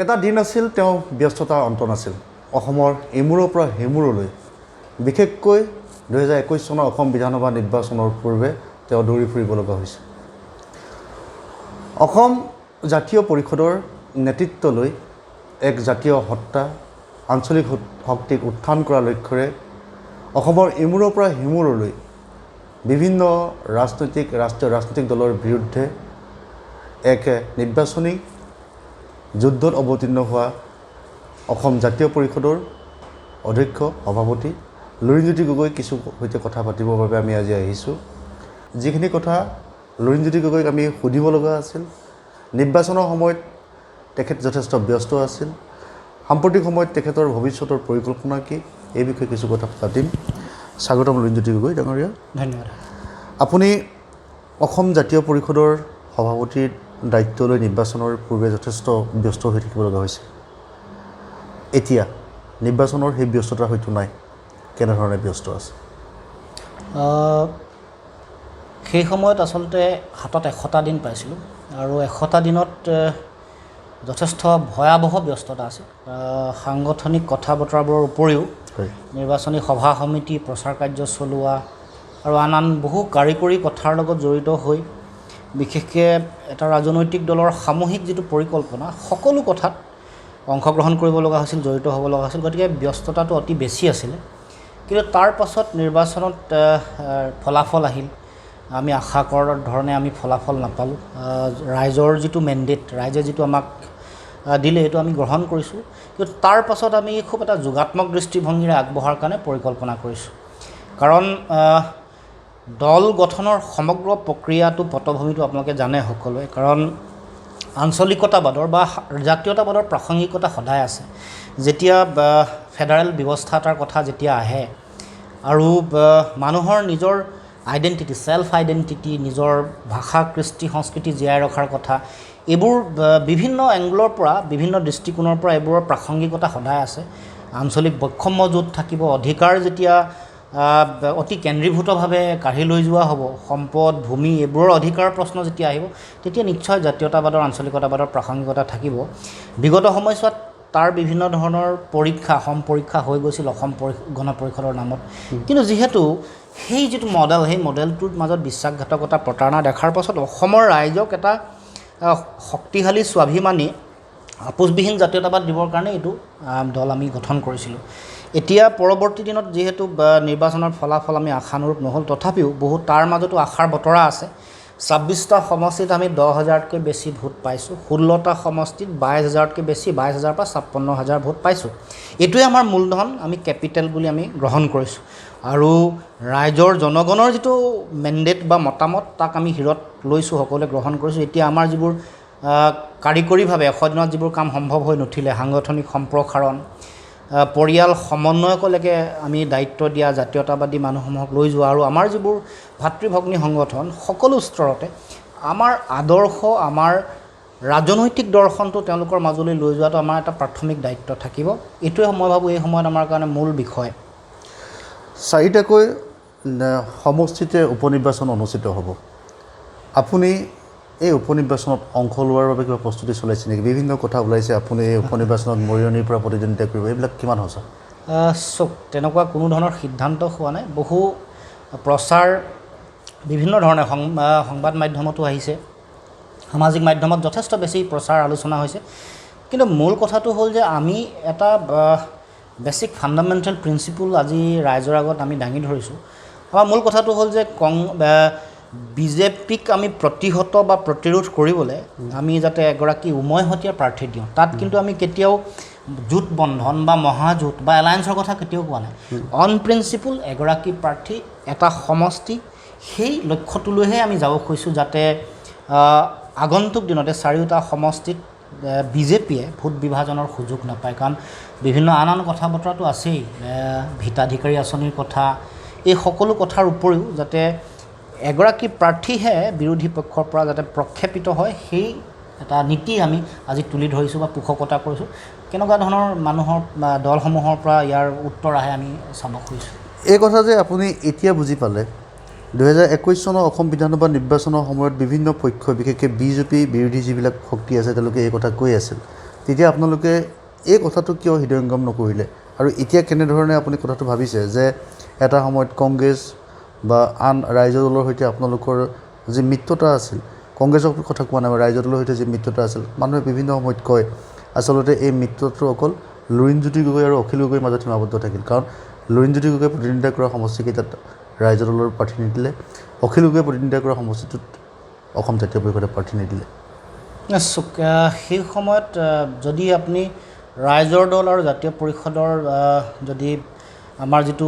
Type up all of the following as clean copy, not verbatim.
এটা দিন আছিল তেওঁ ব্যস্ততাৰ অন্ত নাছিল অসমৰ ইমূৰৰ পৰা সিমূৰলৈ বিশেষকৈ 2021 চনৰ অসম বিধানসভা নিৰ্বাচনৰ পূৰ্বে তেওঁ দৌৰি ফুৰিব লগা হৈছে অসম জাতীয় পৰিষদৰ নেতৃত্ব লৈ এক জাতীয় সত্তা আঞ্চলিক শক্তিক উত্থান কৰাৰ লক্ষ্যৰে অসমৰ ইমূৰৰ পৰা সিমূৰলৈ বিভিন্ন ৰাষ্ট্ৰীয় ৰাজনৈতিক দলৰ বিৰুদ্ধে এক নিৰ্বাচনী যুদ্ধত অৱতীৰ্ণ হোৱা অসম জাতীয় পৰিষদৰ অধ্যক্ষ সভাপতি লুৰিণজ্যোতি গগৈ কিছু সৈতে কথা পাতিবৰ বাবে আমি আজি আহিছোঁ যিখিনি কথা লুৰিণজ্যোতি গগৈক আমি সুধিব লগা আছিল নিৰ্বাচনৰ সময়ত তেখেত যথেষ্ট ব্যস্ত আছিল সাম্প্ৰতিক সময়ত তেখেতৰ ভৱিষ্যতৰ পৰিকল্পনা কি এই বিষয়ে কিছু কথা পাতিম স্বাগতম লুৰিণজ্যোতি গগৈ ডাঙৰীয়া ধন্যবাদ আপুনি অসম জাতীয় পৰিষদৰ সভাপতিৰ দায়িত্ব লৈ নিৰ্বাচনৰ পূৰ্বে যথেষ্ট ব্যস্ত হৈ থাকিব লগা হৈছে এতিয়া নিৰ্বাচনৰ সেই ব্যস্ততা হয়তো নাই কেনেধৰণে ব্যস্ত আছে সেই সময়ত আচলতে হাতত 100টা দিন পাইছিলোঁ আৰু 100টা দিনত যথেষ্ট ভয়াৱহ ব্যস্ততা আছে সাংগঠনিক কথা বতৰাবোৰৰ উপৰিও নিৰ্বাচনী সভা সমিতি প্ৰচাৰ কাৰ্য চলোৱা আৰু আন বহু কাৰিকৰী কথাৰ লগত জড়িত হৈ বিশেষকৈ এটা ৰাজনৈতিক দলৰ সামূহিক যিটো পৰিকল্পনা সকলো কথাত অংশগ্ৰহণ কৰিব লগা হৈছিল জড়িত হ'ব লগা হৈছিল গতিকে ব্যস্ততাটো অতি বেছি আছিলে কিন্তু তাৰ পাছত নিৰ্বাচনত ফলাফল আহিল আমি আশা কৰাৰ ধৰণে আমি ফলাফল নাপালোঁ ৰাইজৰ যিটো মেণ্ডেট ৰাইজে যিটো আমাক দিলে এইটো আমি গ্ৰহণ কৰিছোঁ কিন্তু তাৰ পাছত আমি খুব এটা যোগাত্মক দৃষ্টিভংগীৰে আগবঢ়াৰ কাৰণে পৰিকল্পনা কৰিছোঁ কাৰণ দল গঠনৰ সমগ্ৰ প্ৰক্ৰিয়াটো পটভূমিটো আপোনালোকে জানে সকলোৱে কাৰণ আঞ্চলিকতাবাদৰ বা জাতীয়তাবাদৰ প্ৰাসংগিকতা সদায় আছে যেতিয়া ফেডাৰেল ব্যৱস্থা এটাৰ কথা যেতিয়া আহে আৰু মানুহৰ নিজৰ আইডেণ্টিটি ছেল্ফ আইডেণ্টিটি নিজৰ ভাষা কৃষ্টি সংস্কৃতি জীয়াই ৰখাৰ কথা এইবোৰ বিভিন্ন এংগলৰ পৰা বিভিন্ন দৃষ্টিকোণৰ পৰা এইবোৰৰ প্ৰাসংগিকতা সদায় আছে আঞ্চলিক বৈষম্য য'ত থাকিব অধিকাৰ যেতিয়া অতি কেন্দ্ৰীভূতভাৱে কাঢ়ি লৈ যোৱা হ'ব সম্পদ ভূমি এইবোৰৰ অধিকাৰৰ প্ৰশ্ন যেতিয়া আহিব তেতিয়া নিশ্চয় জাতীয়তাবাদৰ আঞ্চলিকতাবাদৰ প্ৰাসংগিকতা থাকিব বিগত সময়ছোৱাত তাৰ বিভিন্ন ধৰণৰ পৰীক্ষা পৰীক্ষা হৈ গৈছিল অসম গণ পৰিষদৰ নামত কিন্তু যিহেতু সেই যিটো মডেল সেই মডেলটোৰ মাজত বিশ্বাসঘাতকতা প্ৰতাৰণা দেখাৰ পাছত অসমৰ ৰাইজক এটা শক্তিশালী স্বাভিমানী আপোচবিহীন জাতীয়তাবাদ দিবৰ কাৰণে এইটো দল আমি গঠন কৰিছিলোঁ এতিয়া পৰৱৰ্তী দিনত যিহেতু নিৰ্বাচনৰ ফলাফল আমি আশানুৰূপ নহ'ল তথাপিও বহুত তাৰ মাজতো আশাৰ বতৰা আছে 26টা সমষ্টিত আমি 10,000তকৈ বেছি ভোট পাইছোঁ 16টা সমষ্টিত 22,000তকৈ বেছি 22,000 পৰা 56,000 ভোট পাইছোঁ এইটোৱে আমাৰ মূলধন আমি কেপিটেল বুলি আমি গ্ৰহণ কৰিছোঁ আৰু ৰাইজৰ জনগণৰ যিটো মেণ্ডেট বা মতামত তাক আমি হিৰত লৈছোঁ সকলোৱে গ্ৰহণ কৰিছোঁ এতিয়া আমাৰ যিবোৰ কাৰিকৰীভাৱে 100 দিনত যিবোৰ কাম সম্ভৱ হৈ নুঠিলে সাংগঠনিক সম্প্ৰসাৰণ পৰিয়াল সমন্বয়কলৈকে আমি দায়িত্ব দিয়া জাতীয়তাবাদী মানুহসমূহক লৈ যোৱা আৰু আমাৰ যিবোৰ ভাতৃভগ্নী সংগঠন সকলো স্তৰতে আমাৰ আদৰ্শ আমাৰ ৰাজনৈতিক দৰ্শনটো তেওঁলোকৰ মাজলৈ লৈ যোৱাটো আমাৰ এটা প্ৰাথমিক দায়িত্ব থাকিব এইটোৱে মই ভাবোঁ এই সময়ত আমাৰ কাৰণে মূল বিষয় 4টাকৈ সমষ্টিতে উপনিৰ্বাচন অনুষ্ঠিত হ'ব আপুনি এই উপনিৰ্বাচনত অংশ লোৱাৰ বাবে কিবা প্ৰস্তুতি চলাইছে নেকি বিভিন্ন কথা ওলাইছে আপুনি এই উপনিৰ্বাচনত মৰিয়নিৰ পৰা প্ৰতিদ্বন্দ্বিতা কৰিব এইবিলাক কিমান সঁচা তেনেকুৱা কোনো ধৰণৰ সিদ্ধান্ত হোৱা নাই বহু প্ৰচাৰ বিভিন্ন ধৰণে সংবাদ মাধ্যমতো আহিছে সামাজিক মাধ্যমত যথেষ্ট বেছি প্ৰচাৰ আলোচনা হৈছে কিন্তু মূল কথাটো হ'ল যে আমি এটা বেছিক ফাণ্ডামেণ্টেল প্ৰিন্সিপল আজি ৰাইজৰ আগত আমি দাঙি ধৰিছোঁ আমাৰ মূল কথাটো হ'ল যে বিজেপিক আমি প্ৰতিহত বা প্ৰতিৰোধ কৰিবলৈ আমি যাতে এগৰাকী উমৈহতীয়া প্ৰাৰ্থী দিওঁ তাত কিন্তু আমি কেতিয়াও জোট বন্ধন বা মহাজোঁট বা এলায়েন্সৰ কথা কেতিয়াও কোৱা নাই অন প্ৰিন্সিপল এগৰাকী প্ৰাৰ্থী এটা সমষ্টি সেই লক্ষ্যটোলৈহে আমি যাব খুজিছোঁ যাতে আগন্তুক দিনতে 4টা সমষ্টিত বিজেপিয়ে ভোট বিভাজনৰ সুযোগ নাপায় কাৰণ বিভিন্ন আন কথা বতৰাটো আছেই হিতাধিকাৰী আঁচনিৰ কথা এই সকলো কথাৰ উপৰিও যাতে এগৰাকী প্ৰাৰ্থীহে বিৰোধী পক্ষৰ পৰা যাতে প্ৰক্ষেপিত হয় সেই এটা নীতি আমি আজি তুলি ধৰিছোঁ বা পোষকতা কৰিছোঁ কেনেকুৱা ধৰণৰ মানুহৰ দলসমূহৰ পৰা ইয়াৰ উত্তৰ আহে আমি চাব খুজিছোঁ এই কথা যে আপুনি এতিয়া বুজি পালে 2021 চনৰ অসম বিধানসভা নিৰ্বাচনৰ সময়ত বিভিন্ন পক্ষ বিশেষকৈ বিজেপি বিৰোধী যিবিলাক শক্তি আছে তেওঁলোকে এই কথা কৈ আছিল তেতিয়া আপোনালোকে এই কথাটো কিয় হৃদয়ংগম নকৰিলে আৰু এতিয়া কেনেধৰণে আপুনি কথাটো ভাবিছে যে এটা সময়ত কংগ্ৰেছ বা আন ৰাইজৰ দলৰ সৈতে আপোনালোকৰ যি মিত্ৰতা আছিল, কংগ্ৰেছৰ কথা কোৱা নাই, ৰাইজৰ দলৰ সৈতে যি মিত্ৰতা আছিল, মানুহে বিভিন্ন সময়ত কয় আচলতে এই মিত্ৰতাটো অকল লুৰিণজ্যোতি গগৈ আৰু অখিল গগৈৰ মাজত সীমাবদ্ধ থাকিল। কাৰণ লুৰিণজ্যোতি গগৈয়ে প্ৰতিনিধিত্ব কৰা সমষ্টিকেইটাত ৰাইজৰ দলৰ প্ৰাৰ্থী নিদিলে, অখিল গগৈয়ে প্ৰতিনিধিত্ব কৰা সমষ্টিটোত অসম জাতীয় পৰিষদে প্ৰাৰ্থী নিদিলে। সেই সময়ত যদি আপুনি ৰাইজৰ দল আৰু জাতীয় পৰিষদৰ যদি আমাৰ যিটো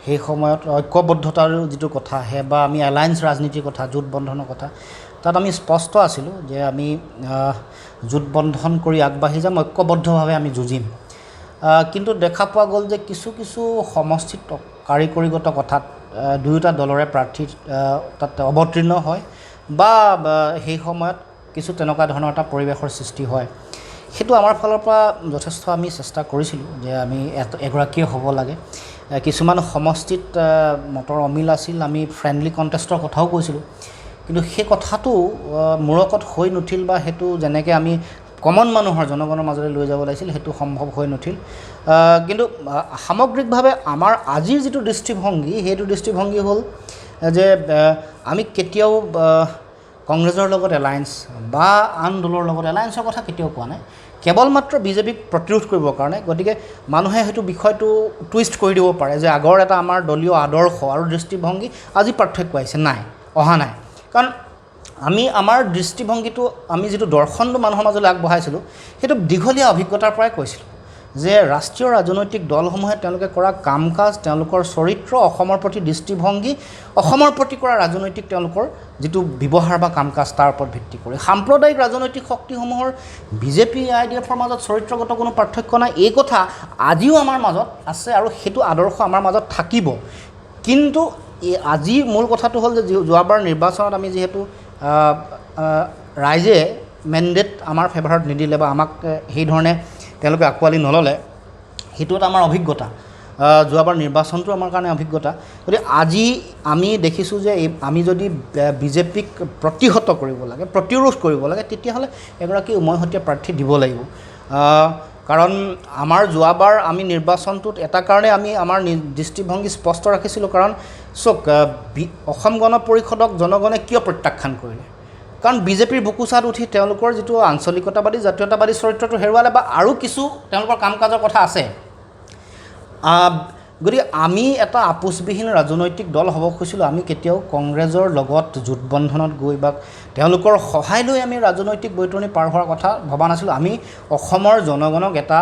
সেই সময়ত ঐক্যবদ্ধতাৰ যিটো কথা আহে বা আমি এলায়েন্স ৰাজনীতিৰ কথা, জোট বন্ধনৰ কথা, তাত আমি স্পষ্ট আছিলোঁ যে আমি জোট বন্ধন কৰি আগবাঢ়ি যাম, ঐক্যবদ্ধভাৱে আমি যুঁজিম। কিন্তু দেখা পোৱা গ'ল যে কিছু কিছু সমষ্টিত কাৰিকৰীগত কথাত দুয়োটা দলৰে প্ৰাৰ্থী তাত অৱতীৰ্ণ হয় বা সেই সময়ত কিছু তেনেকুৱা ধৰণৰ এটা পৰিৱেশৰ সৃষ্টি হয়। সেইটো আমাৰ ফালৰ পৰা যথেষ্ট আমি চেষ্টা কৰিছিলোঁ যে আমি এগৰাকীয়ে হ'ব লাগে। কিছুমান সমষ্টিত মতৰ অমিল আছিল, আমি ফ্ৰেণ্ডলি কণ্টেষ্টৰ কথাও কৈছিলোঁ, কিন্তু সেই কথাটো মূৰকত হৈ নুঠিল বা সেইটো যেনেকৈ আমি কমন মানুহৰ জনগণৰ মাজলৈ লৈ যাব লাগিছিল সেইটো সম্ভৱ হৈ নুঠিল। কিন্তু সামগ্ৰিকভাৱে আমাৰ আজিৰ যিটো দৃষ্টিভংগী, সেইটো দৃষ্টিভংগী হ'ল যে আমি কেতিয়াও কংগ্ৰেছৰ লগত এলায়েন্স বা আন দলৰ লগত এলায়েন্সৰ কথা কেতিয়াও কোৱা নাই, কেৱল মাত্ৰ বিজেপিক প্ৰতিৰোধ কৰিবৰ কাৰণে। গতিকে মানুহে সেইটো বিষয়টো টুইষ্ট কৰি দিব পাৰে যে আগৰ এটা আমাৰ দলীয় আদৰ্শ আৰু দৃষ্টিভংগী আজি পাৰ্থক্য আহিছে, নাই, অহা নাই। কাৰণ আমি আমাৰ দৃষ্টিভংগীটো, আমি যিটো দৰ্শনটো মানুহৰ মাজলৈ আগবঢ়াইছিলোঁ, সেইটো দীঘলীয়া অভিজ্ঞতাৰ পৰাই কৈছিলোঁ যে ৰাষ্ট্ৰীয় ৰাজনৈতিক দলসমূহে তেওঁলোকে কৰা কাম কাজ, তেওঁলোকৰ চৰিত্ৰ, অসমৰ প্ৰতি দৃষ্টিভংগী, অসমৰ প্ৰতি কৰা ৰাজনৈতিক তেওঁলোকৰ যিটো ব্যৱহাৰ বা কাম কাজ, তাৰ ওপৰত ভিত্তি কৰি সাম্প্ৰদায়িক ৰাজনৈতিক শক্তিসমূহৰ বিজেপি IDF-ৰ মাজত চৰিত্ৰগত কোনো পাৰ্থক্য নাই, এই কথা আজিও আমাৰ মাজত আছে আৰু সেইটো আদৰ্শ আমাৰ মাজত থাকিব। কিন্তু আজি মূল কথাটো হ'ল যে যোৱাবাৰ নিৰ্বাচনত আমি যিহেতু ৰাইজে মেণ্ডেট আমাৰ ফেভাৰত নিদিলে বা আমাক সেই ধৰণে তেওঁলোকে আঁকোৱালি নল'লে, সেইটো এটা আমাৰ অভিজ্ঞতা। যোৱাবাৰ নিৰ্বাচনটো আমাৰ কাৰণে অভিজ্ঞতা। গতিকে আজি আমি দেখিছোঁ যে আমি যদি বিজেপিক প্ৰতিহত কৰিব লাগে, প্ৰতিৰোধ কৰিব লাগে, তেতিয়াহ'লে এগৰাকী উমৈহতীয়া প্ৰাৰ্থী দিব লাগিব। কাৰণ আমাৰ যোৱাবাৰ আমি নিৰ্বাচনটোত এটা কাৰণে আমি আমাৰ দৃষ্টিভংগী স্পষ্ট ৰাখিছিলোঁ, কাৰণ চাওক অসম গণ পৰিষদক জনগণে কিয় প্ৰত্যাখ্যান কৰিলে? কাৰণ বিজেপিৰ বুকুচাত উঠি তেওঁলোকৰ যিটো আঞ্চলিকতাবাদী, জাতীয়তাবাদী চৰিত্ৰটো হেৰুৱালে বা আৰু কিছু তেওঁলোকৰ কাম কাজৰ কথা আছে। গতিকে আমি এটা আপোচবিহীন ৰাজনৈতিক দল হ'ব খুজিছিলোঁ। আমি কেতিয়াও কংগ্ৰেছৰ লগত জোটবন্ধনত গৈ বা তেওঁলোকৰ সহায় লৈ আমি ৰাজনৈতিক বৈতৰণি পাৰ হোৱাৰ কথা ভবা নাছিলোঁ। আমি অসমৰ জনগণক এটা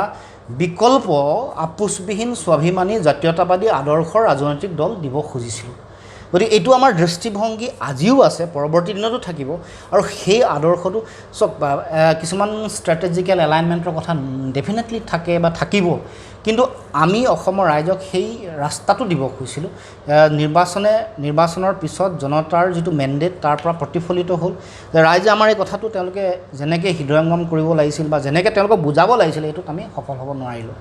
বিকল্প আপোচবিহীন স্বাভিমানী জাতীয়তাবাদী আদৰ্শৰ ৰাজনৈতিক দল দিব খুজিছিলোঁ। গতিকে এইটো আমাৰ দৃষ্টিভংগী আজিও আছে, পৰৱৰ্তী দিনতো থাকিব। আৰু সেই আদৰ্শটো চাওক, কিছুমান ষ্ট্ৰেটেজিকেল এলাইনমেণ্টৰ কথা ডেফিনেটলি থাকে বা থাকিব, কিন্তু আমি অসমৰ ৰাইজক সেই ৰাস্তাটো দিব খুজিছিলোঁ। নিৰ্বাচনৰ পিছত জনতাৰ যিটো মেণ্ডেট, তাৰ পৰা প্ৰতিফলিত হ'ল যে ৰাইজে আমাৰ এই কথাটো তেওঁলোকে যেনেকৈ হৃদয়ংগম কৰিব লাগিছিল বা যেনেকৈ তেওঁলোকক বুজাব লাগিছিল, এইটোত আমি সফল হ'ব নোৱাৰিলোঁ।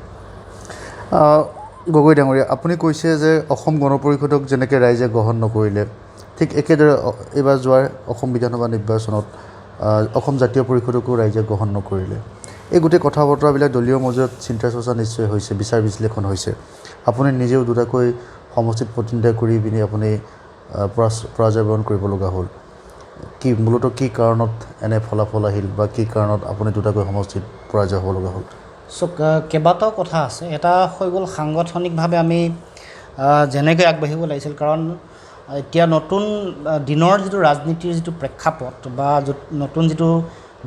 গগৈ ডাঙৰীয়া, আপুনি কৈছে যে অসম গণ পৰিষদক যেনেকৈ ৰাইজে গ্ৰহণ নকৰিলে, ঠিক একেদৰে এইবাৰ যোৱাৰ অসম বিধানসভা নিৰ্বাচনত অসম জাতীয় পৰিষদকো ৰাইজে গ্ৰহণ নকৰিলে। এই গোটেই কথা বতৰাবিলাক দলীয় মজিয়াত চিন্তা চৰ্চা নিশ্চয় হৈছে, বিচাৰ বিশ্লেষণ হৈছে। আপুনি নিজেও দুটাকৈ সমষ্টিত প্ৰতিনিধিত্ব কৰি পিনি আপুনি পৰাজয় বৰণ কৰিব লগা হ'ল। মূলতঃ কি কাৰণত এনে ফলাফল আহিল বা কি কাৰণত আপুনি দুটাকৈ সমষ্টিত পৰাজয় হ'ব লগা হ'ল? কেইবাটাও কথা আছে। এটা হৈ গ'ল সাংগঠনিকভাৱে আমি যেনেকৈ আগবাঢ়িব লাগিছিল, কাৰণ এতিয়া নতুন দিনৰ যিটো ৰাজনীতিৰ যিটো প্ৰেক্ষাপট বা নতুন যিটো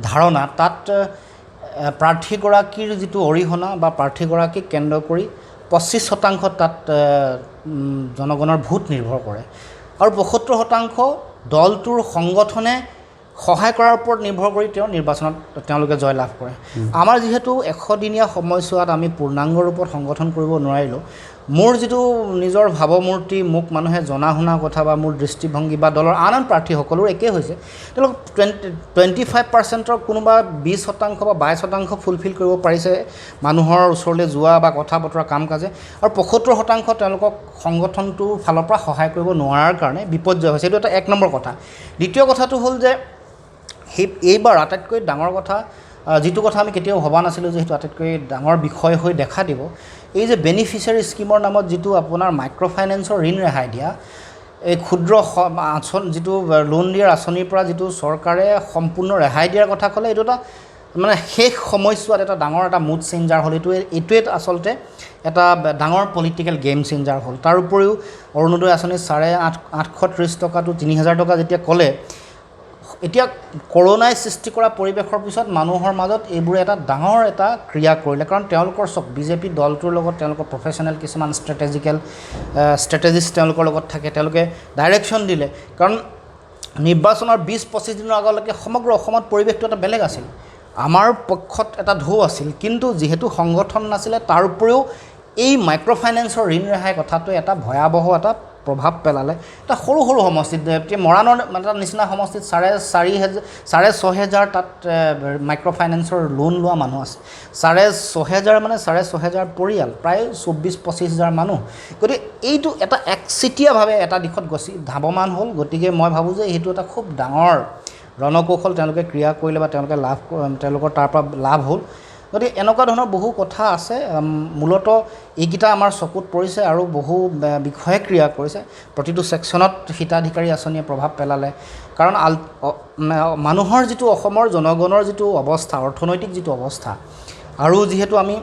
ধাৰণা, তাত প্ৰাৰ্থীগৰাকীৰ যিটো অৰিহণা বা প্ৰাৰ্থীগৰাকীক কেন্দ্ৰ কৰি 25% তাত জনগণৰ ভোট নিৰ্ভৰ কৰে আৰু 75% দলটোৰ সংগঠনে সহায় কৰাৰ ওপৰত নিৰ্ভৰ কৰি নিৰ্বাচনত তেওঁলোকে জয়লাভ কৰে। আমাৰ যিহেতু 100 দিনীয়া সময়ছোৱাত আমি পূৰ্ণাংগ ৰূপত সংগঠন কৰিব নোৱাৰিলোঁ, মোৰ যিটো নিজৰ ভাৱমূৰ্তি, মোক মানুহে জনা শুনা কথা বা মোৰ দৃষ্টিভংগী বা দলৰ আন প্ৰাৰ্থীসকলো একেই হৈছে। তেওঁলোক 25%-ৰ কোনোবা 20% বা 22% ফুলফিল কৰিব পাৰিছে মানুহৰ ওচৰলৈ যোৱা বা কথা বতৰা কাম কাজে, আৰু 75% তেওঁলোকক সংগঠনটোৰ ফালৰ পৰা সহায় কৰিব নোৱাৰাৰ কাৰণে বিপৰ্যয় হৈছে। এইটো এটা 1 নম্বৰ কথা। দ্বিতীয় কথাটো হ'ল যে এইবাৰ আটাইতকৈ ডাঙৰ কথা, যিটো কথা আমি কেতিয়াও ভবা নাছিলোঁ যে সেইটো আটাইতকৈ ডাঙৰ বিষয় হৈ দেখা দিব, এই যে বেনিফিচিয়াৰী স্কিমৰ নামত যিটো আপোনাৰ মাইক্ৰ' ফাইনেন্সৰ ঋণ ৰেহাই দিয়া, এই ক্ষুদ্ৰ আঁচনি যিটো লোন দিয়াৰ আঁচনিৰ পৰা যিটো চৰকাৰে সম্পূৰ্ণ ৰেহাই দিয়াৰ কথা ক'লে, এইটো এটা মানে শেষ সময়ছোৱাত এটা ডাঙৰ এটা মুড চেঞ্জাৰ হ'ল। এইটোৱে আচলতে এটা ডাঙৰ পলিটিকেল গেম চেঞ্জাৰ হ'ল। তাৰ উপৰিও অৰুণোদয় আঁচনি 830 টকাটো 3000 টকা যেতিয়া ক'লে, এতিয়া কৰোণাই সৃষ্টি কৰা পৰিৱেশৰ পিছত মানুহৰ মাজত এইবোৰে এটা ডাঙৰ এটা ক্ৰিয়া কৰিলে। কাৰণ তেওঁলোকৰ বিজেপি দলটোৰ লগত তেওঁলোকৰ প্ৰফেচনেল কিছুমান ষ্ট্ৰেটেজিষ্ট তেওঁলোকৰ লগত থাকে, তেওঁলোকে ডাইৰেকশ্যন দিলে। কাৰণ নিৰ্বাচনৰ 20-25 দিনৰ আগলৈকে সমগ্ৰ অসমত পৰিৱেশটো এটা বেলেগ আছিল, আমাৰ পক্ষত এটা ঢৌ আছিল। কিন্তু যিহেতু সংগঠন নাছিলে, তাৰ উপৰিও এই মাইক্ৰ' ফাইনেন্সৰ ঋণ ৰেহাই কথাটোৱে এটা ভয়াৱহ এটা প্ৰভাৱ পেলালে। এটা সৰু সৰু সমষ্টিত, এতিয়া মৰাণৰ এটা নিচিনা সমষ্টিত 6,500 তাত মাইক্ৰ' ফাইনেন্সৰ লোন লোৱা মানুহ আছে। 6,500 মানে 6,500 পৰিয়াল, প্ৰায় 24-25 হাজাৰ মানুহ। গতিকে এইটো এটা একচিটিয়াভাৱে এটা দিশত ধাৱমান হ'ল। গতিকে মই ভাবোঁ যে সেইটো এটা খুব ডাঙৰ ৰণকৌশল তেওঁলোকে ক্ৰিয়া কৰিলে বা তেওঁলোকৰ তাৰ পৰা লাভ হ'ল। গতিকে এনেকুৱা ধৰণৰ বহু কথা আছে। মূলতঃ এইকেইটা আমাৰ চকুত পৰিছে আৰু বহু বিষয়ে ক্ৰিয়া কৰিছে। প্ৰতিটো ছেকশ্যনত হিতাধিকাৰী আঁচনিয়ে প্ৰভাৱ পেলালে। কাৰণ মানুহৰ যিটো অসমৰ জনগণৰ যিটো অৱস্থা, অৰ্থনৈতিক যিটো অৱস্থা, আৰু যিহেতু আমি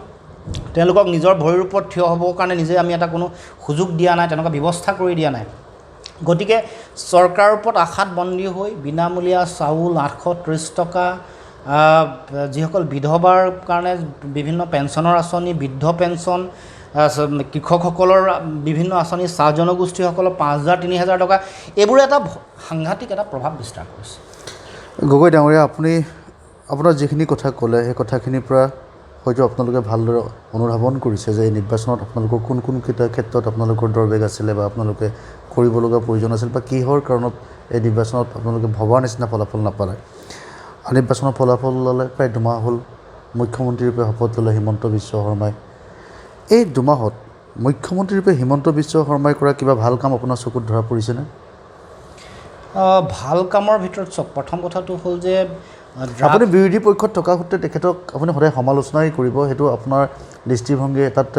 তেওঁলোকক নিজৰ ভৰিৰ ওপৰত থিয় হ'বৰ কাৰণে নিজে আমি এটা কোনো সুযোগ দিয়া নাই, তেনেকুৱা ব্যৱস্থা কৰি দিয়া নাই। গতিকে চৰকাৰৰ ওপৰত আশাত বন্দী হৈ বিনামূলীয়া চাউল 830 টকা, যিসকল বিধৱাৰ কাৰণে বিভিন্ন পেঞ্চনৰ আঁচনি, বৃদ্ধ পেঞ্চন, কৃষকসকলৰ বিভিন্ন আঁচনি, চাহ জনগোষ্ঠীসকলৰ 5,000-3,000 টকা, এইবোৰে এটা সাংঘাতিক এটা প্ৰভাৱ বিস্তাৰ কৰিছে। গগৈ ডাঙৰীয়া, আপুনি আপোনাৰ যিখিনি কথা ক'লে সেই কথাখিনিৰ পৰা হয়তো আপোনালোকে ভালদৰে অনুধাৱন কৰিছে যে এই নিৰ্বাচনত আপোনালোকৰ কোন কোনকেইটা ক্ষেত্ৰত আপোনালোকৰ দৰবেগ আছিলে বা আপোনালোকে কৰিব লগা প্ৰয়োজন আছিল বা কিহৰ কাৰণত এই নিৰ্বাচনত আপোনালোকে ভবাৰ নিচিনা ফলাফল নাপালে। নিৰ্বাচনৰ ফলাফল ল'লে প্ৰায় 2 মাহ হ'ল, মুখ্যমন্ত্ৰীৰূপে শপত ল'লে হিমন্ত বিশ্ব শৰ্মাই। এই 2 মাহত মুখ্যমন্ত্ৰীৰূপে হিমন্ত বিশ্ব শৰ্মাই কৰা কিবা ভাল কাম আপোনাৰ চকুত ধৰা পৰিছেনে? ভাল কামৰ ভিতৰত প্ৰথম কথাটো হ'ল যে আপুনি বিৰোধী পক্ষত থকা সূত্ৰে তেখেতক আপুনি সদায় সমালোচনাই কৰিব, সেইটো আপোনাৰ দৃষ্টিভংগী, তাত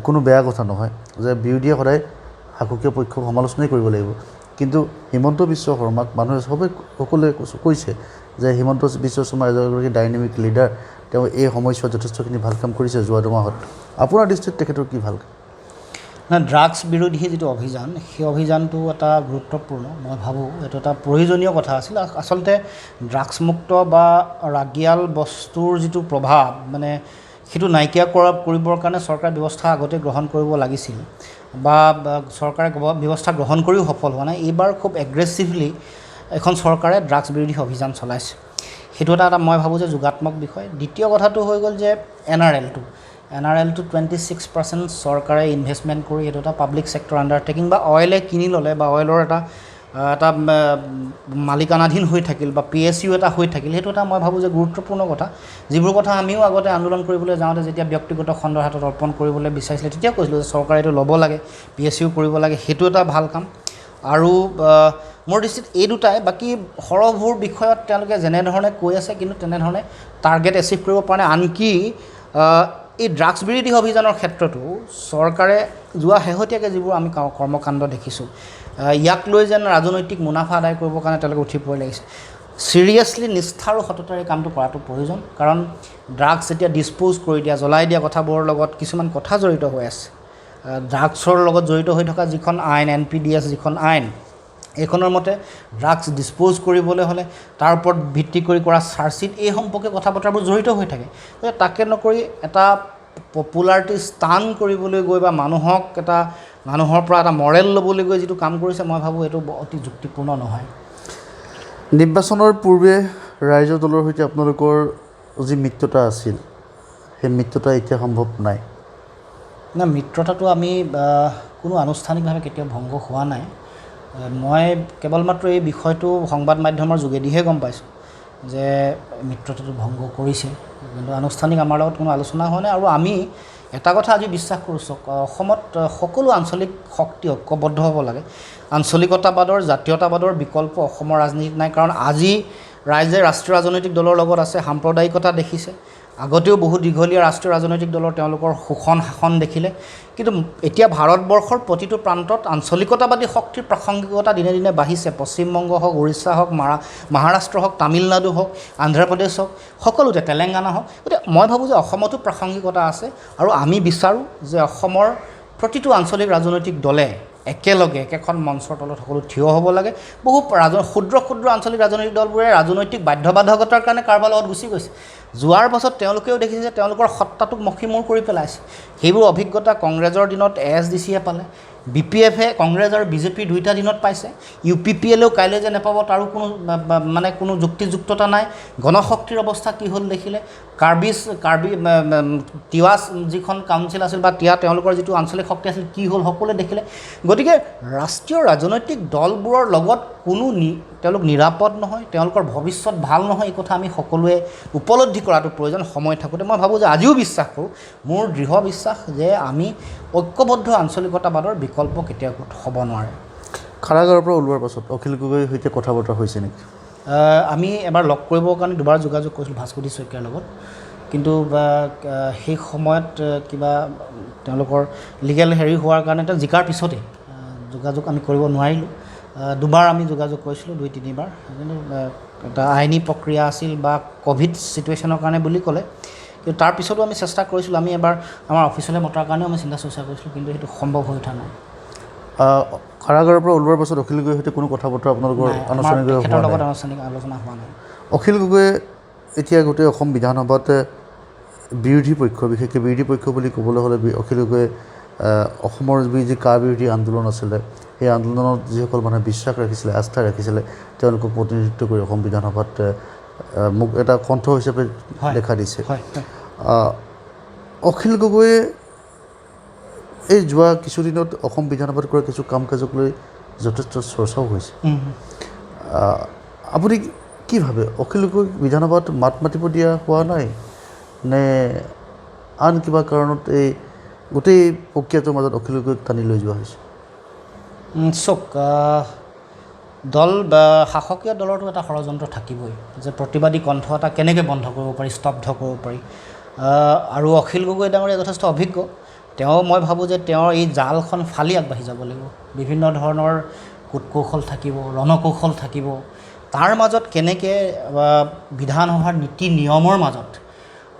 কোনো বেয়া কথা নহয় যে বিৰোধীয়ে সদায় শাসকীয় পক্ষক সমালোচনাই কৰিব লাগিব। কিন্তু হিমন্ত বিশ্ব শৰ্মাক মানুহে সকলোৱে কৈছে যে হিমন্ত বিশ্ব শৰ্মা এগৰাকী ডাইনেমিক লিডাৰ, তেওঁ এই সময়ছোৱাত যথেষ্টখিনি ভাল কাম কৰিছে যোৱা 2 মাহত। আপোনাৰ দৃষ্টিত তেখেতৰ কি ভাল কাম? ড্ৰাগছ বিৰোধী যিটো অভিযান, সেই অভিযানটো এটা গুৰুত্বপূৰ্ণ, মই ভাবোঁ এইটো এটা প্ৰয়োজনীয় কথা আছিল। আচলতে ড্ৰাগছমুক্ত বা ৰাগিয়াল বস্তুৰ যিটো প্ৰভাৱ, মানে সেইটো নাইকিয়া কৰিবৰ কাৰণে চৰকাৰে ব্যৱস্থা আগতে গ্ৰহণ কৰিব লাগিছিল বা চৰকাৰে ব্যৱস্থা গ্ৰহণ কৰিও সফল হোৱা নাই। এইবাৰ খুব এগ্ৰেছিভলি এখন চৰকাৰে ড্ৰাগছ বিৰোধী অভিযান চলাইছে। সেইটো এটা মই ভাবোঁ যে যোগাত্মক বিষয়। দ্বিতীয় কথাটো হৈ গ'ল যে NRL-টো 26% চৰকাৰে ইনভেষ্টমেণ্ট কৰি এইটো এটা পাব্লিক ছেক্টৰ আণ্ডাৰটেকিং বা অইলে কিনি ল'লে বা অইলৰ এটা মালিকানাধীন হৈ থাকিল বা PSU এটা হৈ থাকিল। সেইটো এটা মই ভাবোঁ যে গুৰুত্বপূৰ্ণ কথা, যিবোৰ কথা আমিও আগতে আন্দোলন কৰিবলৈ যাওঁতে যেতিয়া ব্যক্তিগত খণ্ডৰ হাতত অৰ্পণ কৰিবলৈ বিচাৰিছিলে তেতিয়া কৈছিলোঁ যে চৰকাৰে এইটো ল'ব লাগে, PSU কৰিব লাগে, সেইটো এটা ভাল কাম। আৰু মোৰ দৃষ্টিত এই দুটাই, বাকী সৰহবোৰ বিষয়ত তেওঁলোকে যেনেধৰণে কৈ আছে কিন্তু তেনেধৰণে টাৰ্গেট এচিভ কৰিব পৰা নাই। আনকি এই ড্ৰাগছ বিৰোধী অভিযানৰ ক্ষেত্ৰতো চৰকাৰে যোৱা শেহতীয়াকৈ যিবোৰ আমি কৰ্মকাণ্ড দেখিছোঁ, ইয়াক লৈ যেন ৰাজনৈতিক মুনাফা আদায় কৰিবৰ কাৰণে তেওঁলোকে উঠি পৰি লাগিছে। চিৰিয়াছলি নিষ্ঠা আৰু সততাৰে কামটো কৰাটো প্ৰয়োজন। কাৰণ ড্ৰাগছ যেতিয়া ডিছপ'জ কৰি দিয়া, জ্বলাই দিয়া কথাবোৰৰ লগত কিছুমান কথা জড়িত হৈ আছে। ড্ৰাগছৰ লগত জড়িত হৈ থকা যিখন আইন, NPDS যিখন আইন, এইখনৰ মতে ড্ৰাগছ ডিছপ'জ কৰিবলৈ হ'লে তাৰ ওপৰত ভিত্তি কৰি কৰা চাৰ্জশ্বিট, এই সম্পৰ্কে কথা বতৰাবোৰ জড়িত হৈ থাকে। গতিকে তাকে নকৰি এটা পপুলাৰিটি ষ্টান কৰিবলৈ গৈ বা মানুহৰ পৰা এটা মৰেল ল'বলৈ গৈ যিটো কাম কৰিছে, মই ভাবোঁ এইটো অতি যুক্তিপূৰ্ণ নহয়। নিৰ্বাচনৰ পূৰ্বে ৰাইজৰ দলৰ সৈতে আপোনালোকৰ যি মিত্ৰতা আছিল, সেই মিত্ৰতা এতিয়া সম্ভৱ নাই? না, মিত্ৰতাটো আমি কোনো আনুষ্ঠানিকভাৱে কেতিয়াও ভংগ হোৱা নাই। মই কেৱল মাত্ৰ এই বিষয়টো সংবাদ মাধ্যমৰ যোগেদিহে গম পাইছোঁ যে মিত্ৰতাটো ভংগ কৰিছে, কিন্তু আনুষ্ঠানিক আমাৰ লগত কোনো আলোচনা হোৱা নাই। আৰু আমি এটা কথা আজি বিশ্বাস কৰিছোঁ, অসমত সকলো আঞ্চলিক শক্তি ঐক্যবদ্ধ হ'ব লাগে। আঞ্চলিকতাবাদৰ, জাতীয়তাবাদৰ বিকল্প অসমৰ ৰাজনীতিত নাই। কাৰণ আজি ৰাইজে ৰাষ্ট্ৰীয় ৰাজনৈতিক দলৰ লগত আছে, সাম্প্ৰদায়িকতা দেখিছে। আগতেও বহু দীঘলীয়া ৰাষ্ট্ৰীয় ৰাজনৈতিক দলৰ তেওঁলোকৰ শোষণ শাসন দেখিলে। কিন্তু এতিয়া ভাৰতবৰ্ষৰ প্ৰতিটো প্ৰান্তত আঞ্চলিকতাবাদী শক্তিৰ প্ৰাসংগিকতা দিনে দিনে বাঢ়িছে। পশ্চিমবংগ হওক, উৰিষ্যা হওক, মহাৰাষ্ট্ৰ হওক, তামিলনাডু হওক, অন্ধ্ৰপ্ৰদেশ হওক, সকলোতে, তেলেংগানা হওক। গতিকে মই ভাবোঁ যে অসমতো প্ৰাসংগিকতা আছে আৰু আমি বিচাৰোঁ যে অসমৰ প্ৰতিটো আঞ্চলিক ৰাজনৈতিক দলে একেলগে একেখন মঞ্চৰ তলত সকলো থিয় হ'ব লাগে। বহু ক্ষুদ্ৰ ক্ষুদ্ৰ আঞ্চলিক ৰাজনৈতিক দলবোৰে ৰাজনৈতিক বাধ্যবাধকতাৰ কাৰণে কাৰোবাৰ লগত গুচি গৈছে। যোৱাৰ পাছত তেওঁলোকেও দেখিছে যে তেওঁলোকৰ সত্তাটোক মষিমূৰ কৰি পেলাইছে। সেইবোৰ অভিজ্ঞতা কংগ্ৰেছৰ দিনত ASDCয়ে পালে, BPFে কংগ্ৰেছ আৰু বিজেপি দুয়োটা দিনত পাইছে। UPPLও কাইলৈ যে নাপাব তাৰো কোনো যুক্তিযুক্ততা নাই। গণশক্তিৰ অৱস্থা কি হ'ল দেখিলে। কাৰ্বি তিৱা যিখন কাউন্সিল আছিল বা তেওঁলোকৰ যিটো আঞ্চলিক শক্তি আছিল কি হ'ল সকলোৱে দেখিলে। গতিকে ৰাষ্ট্ৰীয় ৰাজনৈতিক দলবোৰৰ লগত তেওঁলোক নিৰাপদ নহয়, তেওঁলোকৰ ভৱিষ্যত ভাল নহয়, এই কথা আমি সকলোৱে উপলব্ধি কৰাটো প্ৰয়োজন সময় থাকোঁতে। মই ভাবোঁ যে আজিও বিশ্বাস কৰোঁ, মোৰ দৃঢ় বিশ্বাস যে আমি ঐক্যবদ্ধ আঞ্চলিকতাবাদৰ বিকল্প কেতিয়াও হ'ব নোৱাৰে। কাৰাগাৰৰ পৰা ওলোৱাৰ পাছত অখিল গগৈৰ সৈতে কথা বতৰা হৈছে নেকি? আমি এবাৰ লগ কৰিবৰ কাৰণে দুবাৰ যোগাযোগ কৰিছিলোঁ ভাস্কৰজ্যোতি শইকীয়াৰ লগত, কিন্তু সেই সময়ত কিবা তেওঁলোকৰ লিগেল হেৰি হোৱাৰ কাৰণে জিকাৰ পিছতে যোগাযোগ আমি কৰিব নোৱাৰিলোঁ। দুবাৰ আমি যোগাযোগ কৰিছিলোঁ, 2-3বাৰ, কিন্তু এটা আইনী প্ৰক্ৰিয়া আছিল বা ক'ভিড ছিটুৱেশ্যনৰ কাৰণে বুলি ক'লে। কিন্তু তাৰ পিছতো আমি চেষ্টা কৰিছিলোঁ, আমি এবাৰ আমাৰ অফিচলৈ মতাৰ কাৰণেও আমি চিন্তা চৰ্চা কৰিছিলোঁ, কিন্তু সেইটো সম্ভৱ হৈ উঠা নাই। কাৰাগাৰৰ পৰা ওলোৱাৰ পাছত অখিল গগৈৰ সৈতে কোনো কথা বতৰা আপোনালোকৰ আনুষ্ঠানিক আলোচনা হোৱা নাই। অখিল গগৈয়ে এতিয়া গোটেই অসম বিধানসভাত বিৰোধী পক্ষ, বিশেষকৈ বিৰোধী পক্ষ বুলি ক'বলৈ হ'লে অখিল গগৈয়ে অসমৰ যি কা বিৰোধী আন্দোলন আছিলে, সেই আন্দোলনত যিসকল মানুহে বিশ্বাস ৰাখিছিলে, আস্থা ৰাখিছিলে, তেওঁলোকক প্ৰতিনিধিত্ব কৰি অসম বিধানসভাত মোক এটা কণ্ঠ হিচাপে দেখা দিছে। অখিল গগৈয়ে এই যোৱা কিছুদিনত অসম বিধানসভাত কৰা কিছু কাম কাজক লৈ যথেষ্ট চৰ্চাও হৈছে। আপুনি কি ভাবে, অখিল গগৈক বিধানসভাত মাত মাতিব দিয়া হোৱা নাই নে আন কিবা কাৰণত এই গোটেই প্ৰক্ৰিয়াটোৰ মাজত অখিল গগৈক টানি লৈ যোৱা হৈছে? দল বা শাসকীয় দলৰতো এটা ষড়যন্ত্ৰ থাকিবই যে প্ৰতিবাদী কণ্ঠ এটা কেনেকৈ বন্ধ কৰিব পাৰি, স্তব্ধ কৰিব পাৰি। আৰু অখিল গগৈ ডাঙৰীয়া যথেষ্ট অভিজ্ঞ। মই ভাবোঁ যে তেওঁৰ এই জালখন ফালি আগবাঢ়ি যাব লাগিব। বিভিন্ন ধৰণৰ কূটকৌশল থাকিব, ৰণকৌশল থাকিব। তাৰ মাজত কেনেকৈ বিধানসভাৰ নীতি নিয়মৰ মাজত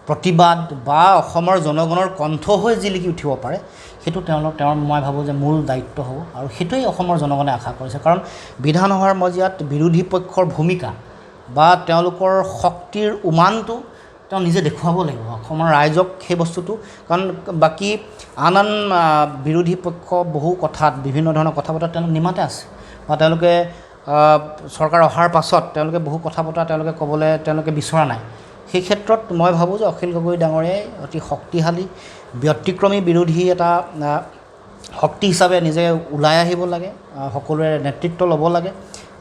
প্ৰতিবাদ বা অসমৰ জনগণৰ কণ্ঠ হৈ জিলিকি উঠিব পাৰে, সেইটো তেওঁৰ মই ভাবোঁ যে মূল দায়িত্ব হ'ব। আৰু সেইটোৱেই অসমৰ জনগণে আশা কৰিছে। কাৰণ বিধানসভাৰ মজিয়াত বিৰোধী পক্ষৰ ভূমিকা বা তেওঁলোকৰ শক্তিৰ উমানটো তেওঁ নিজে দেখুৱাব লাগিব অসমৰ ৰাইজক সেই বস্তুটো। কাৰণ বাকী আন বিৰোধী পক্ষ বহু কথাত বিভিন্ন ধৰণৰ কথা বতৰা তেওঁলোক নিমাতে আছে, বা তেওঁলোকে চৰকাৰ অহাৰ পাছত তেওঁলোকে বহু কথা বতৰা তেওঁলোকে বিচৰা নাই। সেই ক্ষেত্ৰত মই ভাবোঁ যে অখিল গগৈ ডাঙৰীয়াই অতি শক্তিশালী ব্যতিক্ৰমী বিৰোধী এটা শক্তি হিচাপে নিজে ওলাই আহিব লাগে, সকলোৰে নেতৃত্ব ল'ব লাগে।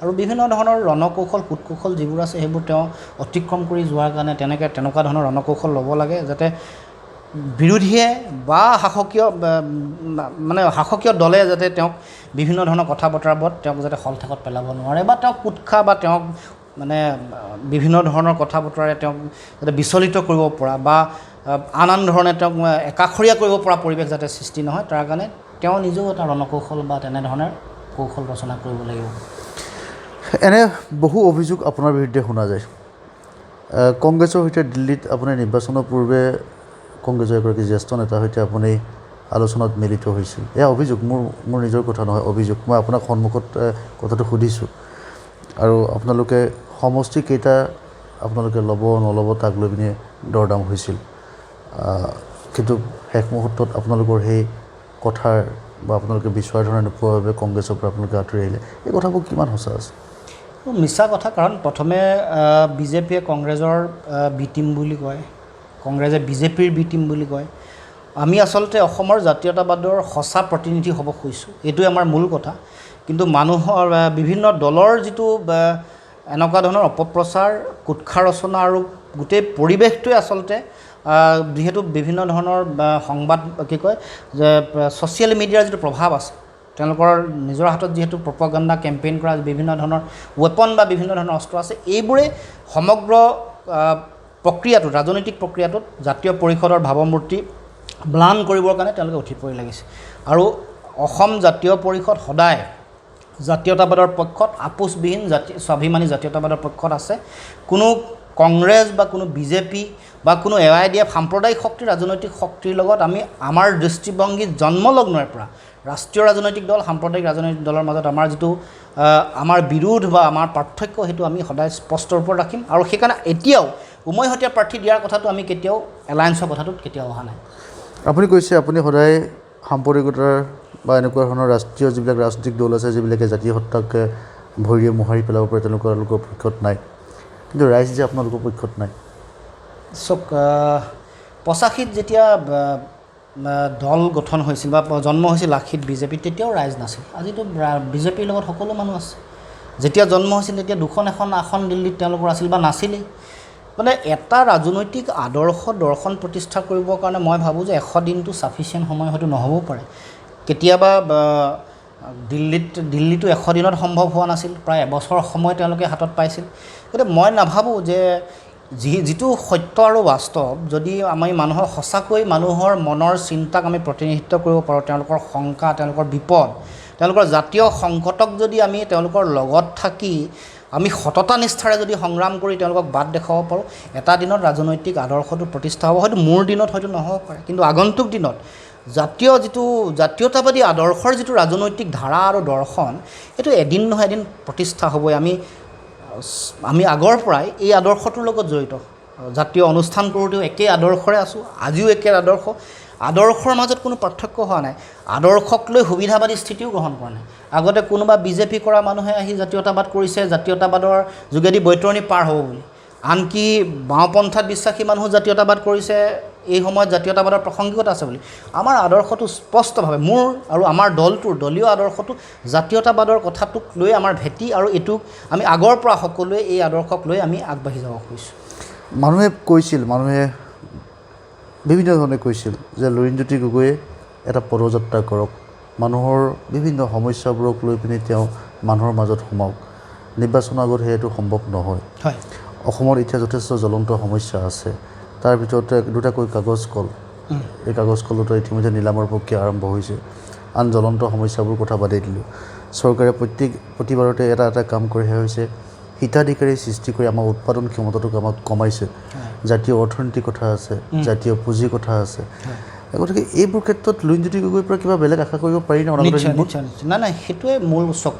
আৰু বিভিন্ন ধৰণৰ ৰণকৌশল কূটকৌশল যিবোৰ আছে সেইবোৰ তেওঁ অতিক্ৰম কৰি যোৱাৰ কাৰণে তেনেকুৱা ধৰণৰ ৰণকৌশল ল'ব লাগে, যাতে বিৰোধীয়ে বা শাসকীয় দলে যাতে তেওঁক বিভিন্ন ধৰণৰ কথা বতৰাবোৰত তেওঁক যাতে শলঠেকত পেলাব নোৱাৰে, বা তেওঁক কুৎসা বা তেওঁক বিভিন্ন ধৰণৰ কথা বতৰাৰে তেওঁক যাতে বিচলিত কৰিব পৰা বা আন ধৰণে তেওঁক একাষৰীয়া কৰিব পৰা পৰিৱেশ যাতে সৃষ্টি নহয়, তাৰ কাৰণে তেওঁ নিজেও এটা ৰণকৌশল বা তেনেধৰণৰ কৌশল ৰচনা কৰিব লাগিব। এনে বহু অভিযোগ আপোনাৰ বিৰুদ্ধে শুনা যায়। কংগ্ৰেছৰ সৈতে দিল্লীত আপুনি নিৰ্বাচনৰ পূৰ্বে কংগ্ৰেছৰ এগৰাকী জ্যেষ্ঠ নেতাৰ সৈতে আপুনি আলোচনাত মিলিত হৈছিল। এয়া অভিযোগ, মোৰ নিজৰ কথা নহয়, অভিযোগ। মই আপোনাক সন্মুখত কথাটো সুধিছোঁ। আৰু আপোনালোকে সমষ্টি কেইটা আপোনালোকে ল'ব নল'ব তাক লৈ পিনে দৰদাম হৈছিল, কিন্তু শেষ মুহূৰ্তত আপোনালোকৰ সেই কথাৰ বা আপোনালোকে বিচৰাৰ ধৰণে নোপোৱাৰ বাবে কংগ্ৰেছৰ পৰা আপোনালোকে আঁতৰি আহিলে। এই কথাবোৰ কিমান সঁচা আছে? মিছা কথা। কাৰণ প্ৰথমে বিজেপিয়ে কংগ্ৰেছৰ বি টিম বুলি কয়, কংগ্ৰেছে বিজেপিৰ বি টিম বুলি কয়। আমি আচলতে অসমৰ জাতীয়তাবাদৰ সঁচা প্ৰতিনিধি হ'ব খুজিছোঁ, এইটোৱে আমাৰ মূল কথা। কিন্তু মানুহৰ বিভিন্ন দলৰ যিটো এনেকুৱা ধৰণৰ অপপ্ৰচাৰ, কুৎসা ৰচনা আৰু গোটেই পৰিৱেশটোৱে আচলতে যিহেতু বিভিন্ন ধৰণৰ সংবাদ যে ছ'চিয়েল মিডিয়াৰ যিটো প্ৰভাৱ আছে, তেওঁলোকৰ নিজৰ হাতত যিহেতু প্ৰপাগাণ্ডা কেম্পেইন কৰা বিভিন্ন ধৰণৰ ৱেপন বা বিভিন্ন ধৰণৰ অস্ত্ৰ আছে, এইবোৰে সমগ্ৰ প্ৰক্ৰিয়াটোত ৰাজনৈতিক প্ৰক্ৰিয়াটোত জাতীয় পৰিষদৰ ভাৱমূৰ্তি ম্লান কৰিবৰ কাৰণে তেওঁলোকে উঠি পৰি লাগিছে। আৰু অসম জাতীয় পৰিষদ সদায় জাতীয়তাবাদৰ পক্ষত, আপোচবিহীন স্বাভিমানী জাতীয়তাবাদৰ পক্ষত আছে। কোনো কংগ্ৰেছ বা কোনো বিজেপি বা কোনো AIDF সাম্প্ৰদায়িক শক্তি ৰাজনৈতিক শক্তিৰ লগত আমি আমাৰ দৃষ্টিভংগী জন্মলগ্নৰ পৰা ৰাষ্ট্ৰীয় ৰাজনৈতিক দল সাম্প্ৰদায়িক ৰাজনৈতিক দলৰ মাজত আমাৰ যিটো আমাৰ বিৰোধ বা আমাৰ পাৰ্থক্য সেইটো আমি সদায় স্পষ্ট ৰূপত ৰাখিম। আৰু সেইকাৰণে এতিয়াও উমৈহতীয়া প্ৰাৰ্থী দিয়াৰ কথাটো আমি কেতিয়াও এলায়েন্সৰ কথাটোত কেতিয়াও অহা নাই। আপুনি কৈছে আপুনি সদায় সাম্প্ৰদায়িকতাৰ বা এনেকুৱা ধৰণৰ ৰাষ্ট্ৰীয় যিবিলাক ৰাজনৈতিক দল আছে যিবিলাকে জাতীয় সত্তাকে ভৰিৰে মোহাৰি পেলাব পাৰে তেওঁলোকৰ পক্ষত নাই, কিন্তু ৰাইজ যে আপোনালোকৰ পক্ষত নাই। চাওক 85ত যেতিয়া দল গঠন হৈছিল বা জন্ম হৈছিল লাখিত বিজেপি, তেতিয়াও ৰাইজ নাছিল। আজিতো বিজেপিৰ লগত সকলো মানুহ আছে। যেতিয়া জন্ম হৈছিল তেতিয়া দুখন এখন আসন দিল্লীত তেওঁলোকৰ আছিল বা নাছিলেই। মানে এটা ৰাজনৈতিক আদৰ্শ দৰ্শন প্ৰতিষ্ঠা কৰিবৰ কাৰণে মই ভাবোঁ যে 100 দিনটো ছাফিচিয়েণ্ট সময় হয়তো নহ'বও পাৰে। কেতিয়াবা দিল্লীটো 100 দিনত সম্ভৱ হোৱা নাছিল, প্ৰায় এবছৰ সময় তেওঁলোকে হাতত পাইছিল। গতিকে মই নাভাবোঁ যে যিটো সত্য আৰু বাস্তৱ যদি আমি মানুহৰ সঁচাকৈ মানুহৰ মনৰ চিন্তাক আমি প্ৰতিনিধিত্ব কৰিব পাৰোঁ, তেওঁলোকৰ শংকা, তেওঁলোকৰ বিপদ, তেওঁলোকৰ জাতীয় সংকটক যদি আমি তেওঁলোকৰ লগত থাকি আমি সততা নিষ্ঠাৰে যদি সংগ্ৰাম কৰি তেওঁলোকক বাট দেখুৱাব পাৰোঁ, এটা দিনত ৰাজনৈতিক আদৰ্শটো প্ৰতিষ্ঠা হ'ব। হয়তো মোৰ দিনত হয়তো নহ'ব পাৰে, কিন্তু আগন্তুক দিনত জাতীয়তাবাদী আদৰ্শৰ যিটো ৰাজনৈতিক ধাৰা আৰু দৰ্শন, এইটো এদিন নহয় এদিন প্ৰতিষ্ঠা হ'বই। আমি আগৰ পৰাই এই আদৰ্শটোৰ লগত জড়িত। জাতীয় অনুষ্ঠান কৰোঁতেও একেই আদৰ্শৰে আছোঁ, আজিও একে আদৰ্শৰ মাজত কোনো পাৰ্থক্য হোৱা নাই। আদৰ্শক লৈ সুবিধাবাদী স্থিতিও গ্ৰহণ কৰা নাই। আগতে কোনোবা বিজেপি কৰা মানুহে আহি জাতীয়তাবাদ কৰিছে, জাতীয়তাবাদৰ যোগেদি বৈতৰণি পাৰ হ'ব বুলি। আনকি বাওঁপন্থাত বিশ্বাসী মানুহ জাতীয়তাবাদ কৰিছে, এই সময়ত জাতীয়তাবাদৰ প্ৰাসংগিকতা আছে বুলি। আমাৰ আদৰ্শটো স্পষ্টভাৱে মোৰ আৰু আমাৰ দলটোৰ দলীয় আদৰ্শটো জাতীয়তাবাদৰ কথাটোক লৈ আমাৰ ভেটি, আৰু এইটোক আমি আগৰ পৰা সকলোৱে এই আদৰ্শক লৈ আমি আগবাঢ়ি যাব খুজিছোঁ। মানুহে বিভিন্ন ধৰণে কৈছিল যে লুৰিণজ্যোতি গগৈয়ে এটা পদযাত্ৰা কৰক, মানুহৰ বিভিন্ন সমস্যাবোৰক লৈ পিনি তেওঁ মানুহৰ মাজত সোমাওক। নিৰ্বাচনৰ আগত সেইটো সম্ভৱ নহয়। হয়, অসমত এতিয়া যথেষ্ট জ্বলন্ত সমস্যা আছে। তাৰ ভিতৰতে দুটাকৈ কাগজ কল, এই কাগজ কলতো ইতিমধ্যে নিলামৰ প্ৰক্ৰিয়া আৰম্ভ হৈছে। আন জ্বলন্ত সমস্যাবোৰ কথা বাদেই দিলোঁ। চৰকাৰে প্ৰতিবাৰতে এটা কাম কৰিহে হৈছে, হিতাধিকাৰী সৃষ্টি কৰি আমাৰ উৎপাদন ক্ষমতাটোক আমাক কমাইছে। জাতীয় অৰ্থনীতিৰ কথা আছে, জাতীয় পুঁজিৰ কথা আছে। গতিকে এইবোৰ ক্ষেত্ৰত লুৰিণজ্যোতি গগৈৰ পৰা কিবা বেলেগ আশা কৰিব পাৰি নে? নিশ্চয়। নাই, সেইটোৱে মূল চক।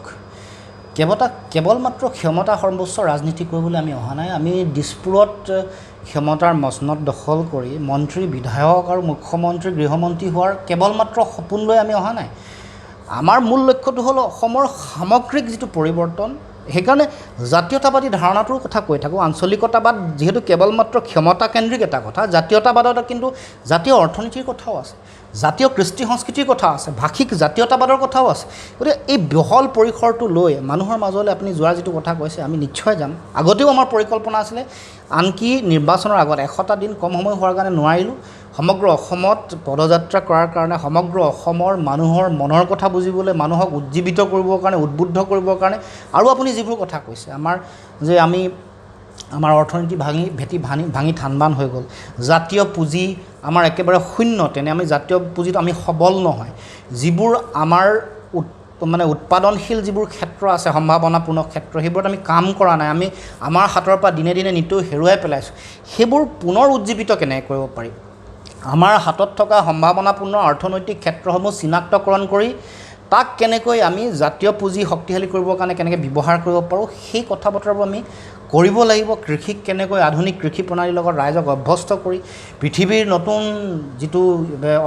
কেৱল মাত্ৰ ক্ষমতা সৰ্বোচ্চ ৰাজনীতি কৰিবলৈ আমি অহা নাই। আমি দিছপুৰত ক্ষমতাৰ মচনদ দখল কৰি মন্ত্ৰী, বিধায়ক আৰু মুখ্যমন্ত্ৰী, গৃহমন্ত্ৰী হোৱাৰ কেৱল মাত্ৰ সপোন লৈ আমি অহা নাই। আমাৰ মূল লক্ষ্যটো হ'ল অসমৰ সামগ্ৰিক যিটো পৰিৱৰ্তন। সেইকাৰণে জাতীয়তাবাদী ধাৰণাটোৰ কথা কৈ থাকোঁ। আঞ্চলিকতাবাদ যিহেতু কেৱল মাত্ৰ ক্ষমতাকেন্দ্ৰিক এটা কথা, জাতীয়তাবাদত কিন্তু জাতীয় অৰ্থনীতিৰ কথাও আছে, জাতীয় কৃষ্টি সংস্কৃতিৰ কথা আছে, ভাষিক জাতীয়তাবাদৰ কথাও আছে। গতিকে এই বহল পৰিসৰটো লৈ মানুহৰ মাজলৈ আপুনি যোৱাৰ যিটো কথা কৈছে, আমি নিশ্চয় যাম। আগতেও আমাৰ পৰিকল্পনা আছিলে, আনকি নিৰ্বাচনৰ আগত 100টা দিন কম সময় হোৱাৰ কাৰণে নোৱাৰিলোঁ। সমগ্ৰ অসমত পদযাত্ৰা কৰাৰ কাৰণে, সমগ্ৰ অসমৰ মানুহৰ মনৰ কথা বুজিবলৈ, মানুহক উজ্জীৱিত কৰিবৰ কাৰণে, উদ্বুদ্ধ কৰিবৰ কাৰণে, আৰু আপুনি যিবোৰ কথা কৈছে, আমাৰ অৰ্থনীতি ভেটি ভাঙি থানবান হৈ গ'ল, জাতীয় পুঁজি আমাৰ একেবাৰে শূন্য। আমি জাতীয় পুঁজিত আমি সবল নহয়। যিবোৰ আমাৰ উৎপাদনশীল যিবোৰ ক্ষেত্ৰ আছে, সম্ভাৱনাপূৰ্ণ ক্ষেত্ৰ, সেইবোৰত আমি কাম কৰা নাই। আমাৰ হাতৰ পৰা দিনে দিনে নিতৌ হেৰুৱাই পেলাইছোঁ। সেইবোৰ পুনৰ উজ্জীৱিত কেনেকৈ কৰিব পাৰি? আমাৰ হাতত থকা সম্ভাৱনাপূৰ্ণ অৰ্থনৈতিক ক্ষেত্ৰসমূহ চিনাক্তকৰণ কৰি তাক কেনেকৈ আমি জাতীয় পুঁজি শক্তিশালী কৰিবৰ কাৰণে কেনেকৈ ব্যৱহাৰ কৰিব পাৰোঁ, সেই কথা বতৰাবোৰ আমি কৰিব লাগিব। কৃষিক কেনেকৈ আধুনিক কৃষি প্ৰণালীৰ লগত ৰাইজক অভ্যস্ত কৰি পৃথিৱীৰ নতুন যিটো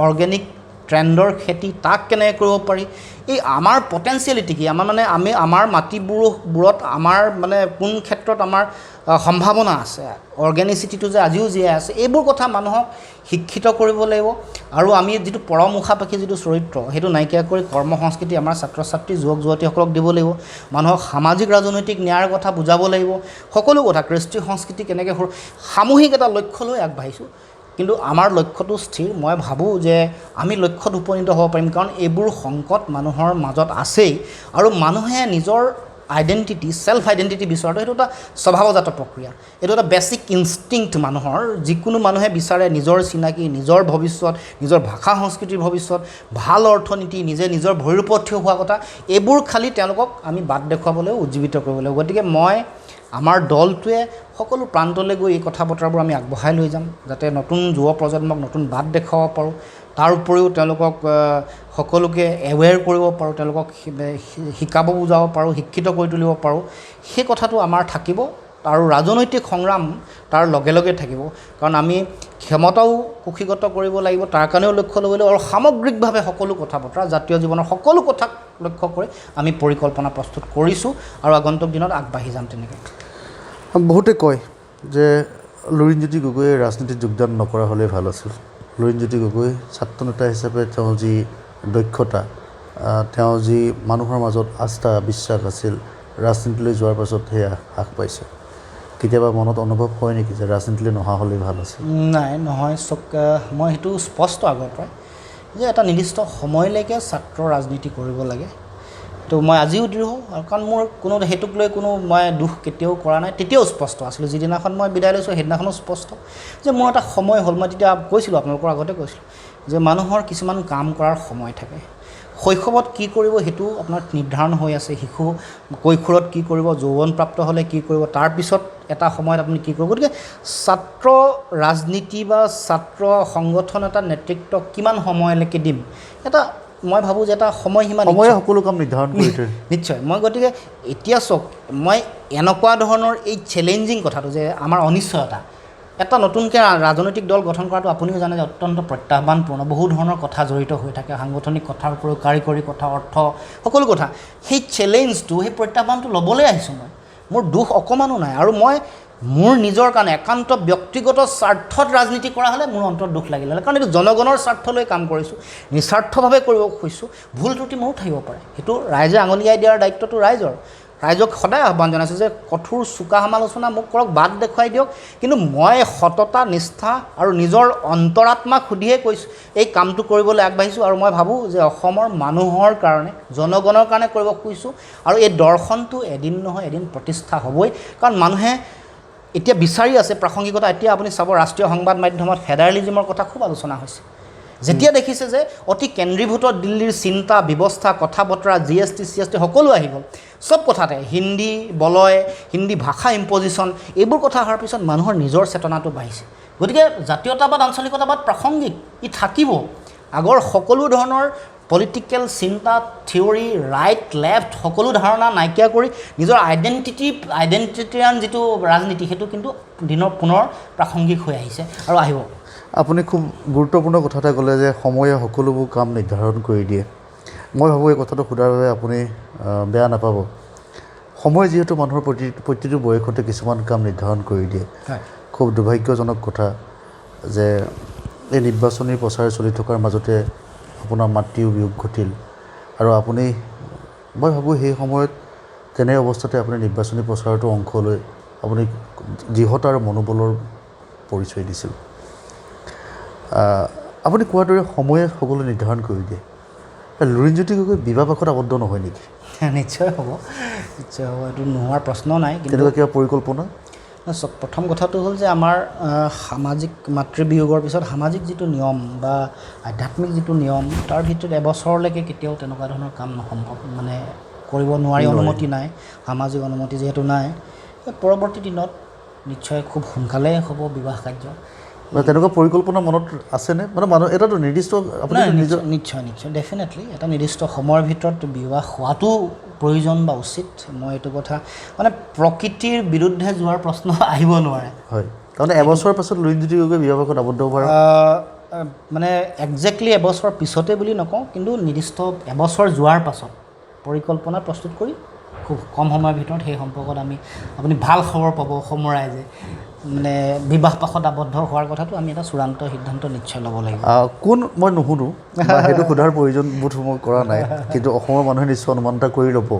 অৰ্গেনিক ট্ৰেণ্ডৰ খেতি, তাক কেনেকৈ কৰিব পাৰি, এই আমাৰ পটেঞ্চিয়েলিটি কি, আমাৰ মাটিবোৰত আমাৰ কোন ক্ষেত্ৰত আমাৰ সম্ভাৱনা আছে, অৰ্গেনিচিটিটো যে আজিও জীয়াই আছে, এইবোৰ কথা মানুহক শিক্ষিত কৰিব লাগিব। আৰু আমি যিটো পৰমুখাপাখি যিটো চৰিত্ৰ, সেইটো নাইকিয়া কৰি কৰ্ম সংস্কৃতি আমাৰ ছাত্ৰ ছাত্ৰী, যুৱক যুৱতীসকলক দিব লাগিব। মানুহক সামাজিক ৰাজনৈতিক ন্যায়ৰ কথা বুজাব লাগিব। সকলো কথা, কৃষ্টি সংস্কৃতি কেনেকৈ সামূহিক এটা লক্ষ্য লৈ আগবাঢ়িছোঁ। কিন্তু আমাৰ লক্ষ্যটো স্থিৰ মই ভাবোঁ যে আমি লক্ষ্যত উপনীত হ'ব পাৰিম কাৰণ এইবোৰ সংকট মানুহৰ মাজত আছেই আৰু মানুহে নিজৰ আইডেণ্টিটি ছেল্ফ আইডেণ্টিটি বিচৰাটো সেইটো এটা স্বভাৱজাত প্ৰক্ৰিয়া এইটো এটা বেছিক ইনষ্টিংক্ট মানুহৰ যিকোনো মানুহে বিচাৰে নিজৰ চিনাকি নিজৰ ভৱিষ্যত নিজৰ ভাষা সংস্কৃতিৰ ভৱিষ্যত ভাল অৰ্থনীতি নিজে নিজৰ ভৰিৰ ওপৰত থিয় হোৱা কথা এইবোৰ খালি তেওঁলোকক আমি বাট দেখুৱাবলৈ উজ্জীৱিত কৰিব লাগিব গতিকে মই আমাৰ দলটোৱে সকলো প্ৰান্তলৈ গৈ এই কথা বতৰাবোৰ আমি আগবঢ়াই লৈ যাম যাতে নতুন যুৱ প্ৰজন্মক নতুন বাট দেখুৱাব পাৰোঁ তাৰ উপৰিও তেওঁলোকক সকলোকে এৱেৰ কৰিব পাৰোঁ তেওঁলোকক শিকাব বুজাব পাৰোঁ শিক্ষিত কৰি তুলিব পাৰোঁ সেই কথাটো আমাৰ থাকিব আৰু ৰাজনৈতিক সংগ্ৰাম তাৰ লগে লগে থাকিব কাৰণ আমি ক্ষমতাও কুক্ষিগত কৰিব লাগিব তাৰ কাৰণেও লক্ষ্য ল'ব লাগিব আৰু সামগ্ৰিকভাৱে সকলো কথা বতৰা জাতীয় জীৱনৰ সকলো কথাক লক্ষ্য কৰি আমি পৰিকল্পনা প্ৰস্তুত কৰিছোঁ আৰু আগন্তুক দিনত আগবাঢ়ি যাম তেনেকৈ বহুতে কয় যে লুৰিণজ্যোতি গগৈয়ে ৰাজনীতিত যোগদান নকৰা হ'লেই ভাল আছিল লুৰিণজ্যোতি গগৈ ছাত্ৰ নেতা হিচাপে তেওঁ যি দক্ষতা তেওঁ যি মানুহৰ মাজত আস্থা বিশ্বাস আছিল ৰাজনীতিলৈ যোৱাৰ পাছত সেয়া হ্ৰাস পাইছে কেতিয়াবা মনত অনুভৱ হয় নেকি যে ৰাজনীতিলৈ নহা হ'লেই ভাল আছিল নাই নহয় মই সেইটো স্পষ্ট আগৰ পৰাই যে এটা নিৰ্দিষ্ট সময়লৈকে ছাত্ৰ ৰাজনীতি কৰিব লাগে তো মই আজিও দৃঢ় কাৰণ মোৰ কোনো সেইটোক লৈ কোনো মই দুখ কেতিয়াও কৰা নাই তেতিয়াও স্পষ্ট আছিলোঁ যিদিনাখন মই বিদায় লৈছোঁ সেইদিনাখনো স্পষ্ট যে মোৰ এটা সময় হ'ল মই তেতিয়া কৈছিলোঁ আপোনালোকৰ আগতে কৈছিলোঁ যে মানুহৰ কিছুমান কাম কৰাৰ সময় থাকে শৈশৱত কি কৰিব সেইটো আপোনাৰ নিৰ্ধাৰণ হৈ আছে শিশু কৈশোৰত কি কৰিব যৌৱনপ্ৰাপ্ত হ'লে কি কৰিব তাৰপিছত এটা সময়ত আপুনি কি কৰিব গতিকে ছাত্ৰ ৰাজনীতি বা ছাত্ৰ সংগঠন এটা নেতৃত্ব কিমান সময়লৈকে দিম এটা মই ভাবোঁ যে এটা সময়সীমা সময়ে সকলো কাম নিৰ্ধাৰণ কৰি থয় নিশ্চয় মই গতিকে এতিয়া চাওক মই এনেকুৱা ধৰণৰ এই চেলেঞ্জিং কথাটো যে আমাৰ অনিশ্চয়তা এটা নতুনকৈ ৰাজনৈতিক দল গঠন কৰাটো আপুনিও জানে যে অত্যন্ত প্ৰত্যাহ্বানপূৰ্ণ বহু ধৰণৰ কথা জড়িত হৈ থাকে সাংগঠনিক কথাৰ উপৰিও কাৰিকৰী কথা অৰ্থ সকলো কথা সেই চেলেঞ্জটো সেই প্ৰত্যাহ্বানটো ল'বলৈ আহিছোঁ মই মোৰ দুখ অকণমানো নাই আৰু মই মোৰ নিজৰ কাৰণে একান্ত ব্যক্তিগত স্বাৰ্থত ৰাজনীতি কৰা হ'লে মোৰ অন্তৰত দুখ লাগিলে কাৰণ এইটো জনগণৰ স্বাৰ্থলৈ কাম কৰিছোঁ নিস্বাৰ্থভাৱে কৰিব খুজিছোঁ ভুল ত্ৰুটি মোৰো থাকিব পাৰে সেইটো ৰাইজে আঙুলিয়াই দিয়াৰ দায়িত্বটো ৰাইজক সদায় আহ্বান জনাইছোঁ যে কঠোৰ চোকা সমালোচনা মোক কৰক বাট দেখুৱাই দিয়ক কিন্তু মই সততা নিষ্ঠা আৰু নিজৰ অন্তৰাত্মাক সুধিহে কৈছোঁ এই কামটো কৰিবলৈ আগবাঢ়িছোঁ আৰু মই ভাবোঁ যে অসমৰ মানুহৰ কাৰণে জনগণৰ কাৰণে কৰিব খুজিছোঁ আৰু এই দৰ্শনটো এদিন নহয় এদিন প্ৰতিষ্ঠা হ'বই কাৰণ মানুহে এতিয়া বিচাৰি আছে প্ৰাসংগিকতা এতিয়া আপুনি চাব ৰাষ্ট্ৰীয় সংবাদ মাধ্যমত ফেডাৰেলিজিমৰ কথা খুব আলোচনা হৈছে যেতিয়া দেখিছে যে অতি কেন্দ্ৰীভূত দিল্লীৰ চিন্তা ব্যৱস্থা কথা বতৰা GST CST সকলো আহি গ'ল সব কথাতে হিন্দী বলয় হিন্দী ভাষা ইম্পজিশ্যন এইবোৰ কথা অহাৰ পিছত মানুহৰ নিজৰ চেতনাটো বাঢ়িছে গতিকে জাতীয়তাবাদ আঞ্চলিকতাবাদ প্ৰাসংগিক ই থাকিব আগৰ সকলো ধৰণৰ পলিটিকেল চিন্তা থিয়ৰী ৰাইট লেফ্ট সকলো ধাৰণা নাইকিয়া কৰি নিজৰ আইডেণ্টিটিয়ান যিটো ৰাজনীতি সেইটো কিন্তু দিনৰ পুনৰ প্ৰাসংগিক হৈ আহিছে আৰু আহিব আপুনি খুব গুৰুত্বপূৰ্ণ কথা এটা ক'লে যে সময়ে সকলোবোৰ কাম নিৰ্ধাৰণ কৰি দিয়ে মই ভাবোঁ এই কথাটো সোধাৰ বাবে আপুনি বেয়া নাপাব সময় যিহেতু মানুহৰ প্ৰতিটো বয়সতে কিছুমান কাম নিৰ্ধাৰণ কৰি দিয়ে খুব দুৰ্ভাগ্যজনক কথা যে এই নিৰ্বাচনী প্ৰচাৰ চলি থকাৰ মাজতে আপোনাৰ মাতৃও বিয়োগ ঘটিল আৰু আপুনি মই ভাবোঁ সেই সময়ত তেনে অৱস্থাতে আপুনি নিৰ্বাচনী প্ৰচাৰতো অংশ লৈ আপুনি দৃঢ়তা আৰু মনোবলৰ পৰিচয় দিছিল আপুনি কোৱাৰ দৰে সময়ে সকলো নিৰ্ধাৰণ কৰি দিয়ে লুৰিণজ্যোতি গগৈ বিবাহপাশত আবদ্ধ নহয় নেকি নিশ্চয় হ'ব এইটো নোহোৱাৰ প্ৰশ্ন নাই কিন্তু কিবা পৰিকল্পনা চাওক প্ৰথম কথাটো হ'ল যে আমাৰ সামাজিক মাতৃবিয়োগৰ পিছত সামাজিক যিটো নিয়ম বা আধ্যাত্মিক যিটো নিয়ম তাৰ ভিতৰত এবছৰলৈকে কেতিয়াও তেনেকুৱা ধৰণৰ কাম সম্ভৱ মানে কৰিব নোৱাৰি অনুমতি নাই সামাজিক অনুমতি যিহেতু নাই পৰৱৰ্তী দিনত নিশ্চয় খুব সোনকালে হ'ব বিবাহ কাৰ্য তেনেকুৱা পৰিকল্পনা মনত আছেনে মানে মানুহ এটাতো নিৰ্দিষ্ট আপুনি নিশ্চয় ডেফিনেটলি এটা নিৰ্দিষ্ট সময়ৰ ভিতৰত বিবাহ হোৱাটো প্ৰয়োজন বা উচিত মই এইটো কথা মানে প্ৰকৃতিৰ বিৰুদ্ধে যোৱাৰ প্ৰশ্ন আহিব নোৱাৰে হয় কাৰণ এবছৰৰ পাছত লুৰিণজ্যোতি গগৈ বিবাহপাশত আবদ্ধ হ'ব পাৰে মানে একজেক্টলি এবছৰ পিছতে বুলি নকওঁ কিন্তু নিৰ্দিষ্ট এবছৰ যোৱাৰ পাছত পৰিকল্পনা প্ৰস্তুত কৰি খুব কম সময়ৰ ভিতৰত সেই সম্পৰ্কত আপুনি ভাল খবৰ পাব অসমৰ ৰাইজে মানে বিবাহপাশত আবদ্ধ হোৱাৰ কথাটো আমি এটা চূড়ান্ত সিদ্ধান্ত নিশ্চয় ল'ব লাগিব কোন মই নুশুনো সেইটো সোধাৰ প্ৰয়োজন বোধ মই কৰা নাই কিন্তু অসমৰ মানুহে নিশ্চয় অনুমান এটা কৰি ল'ব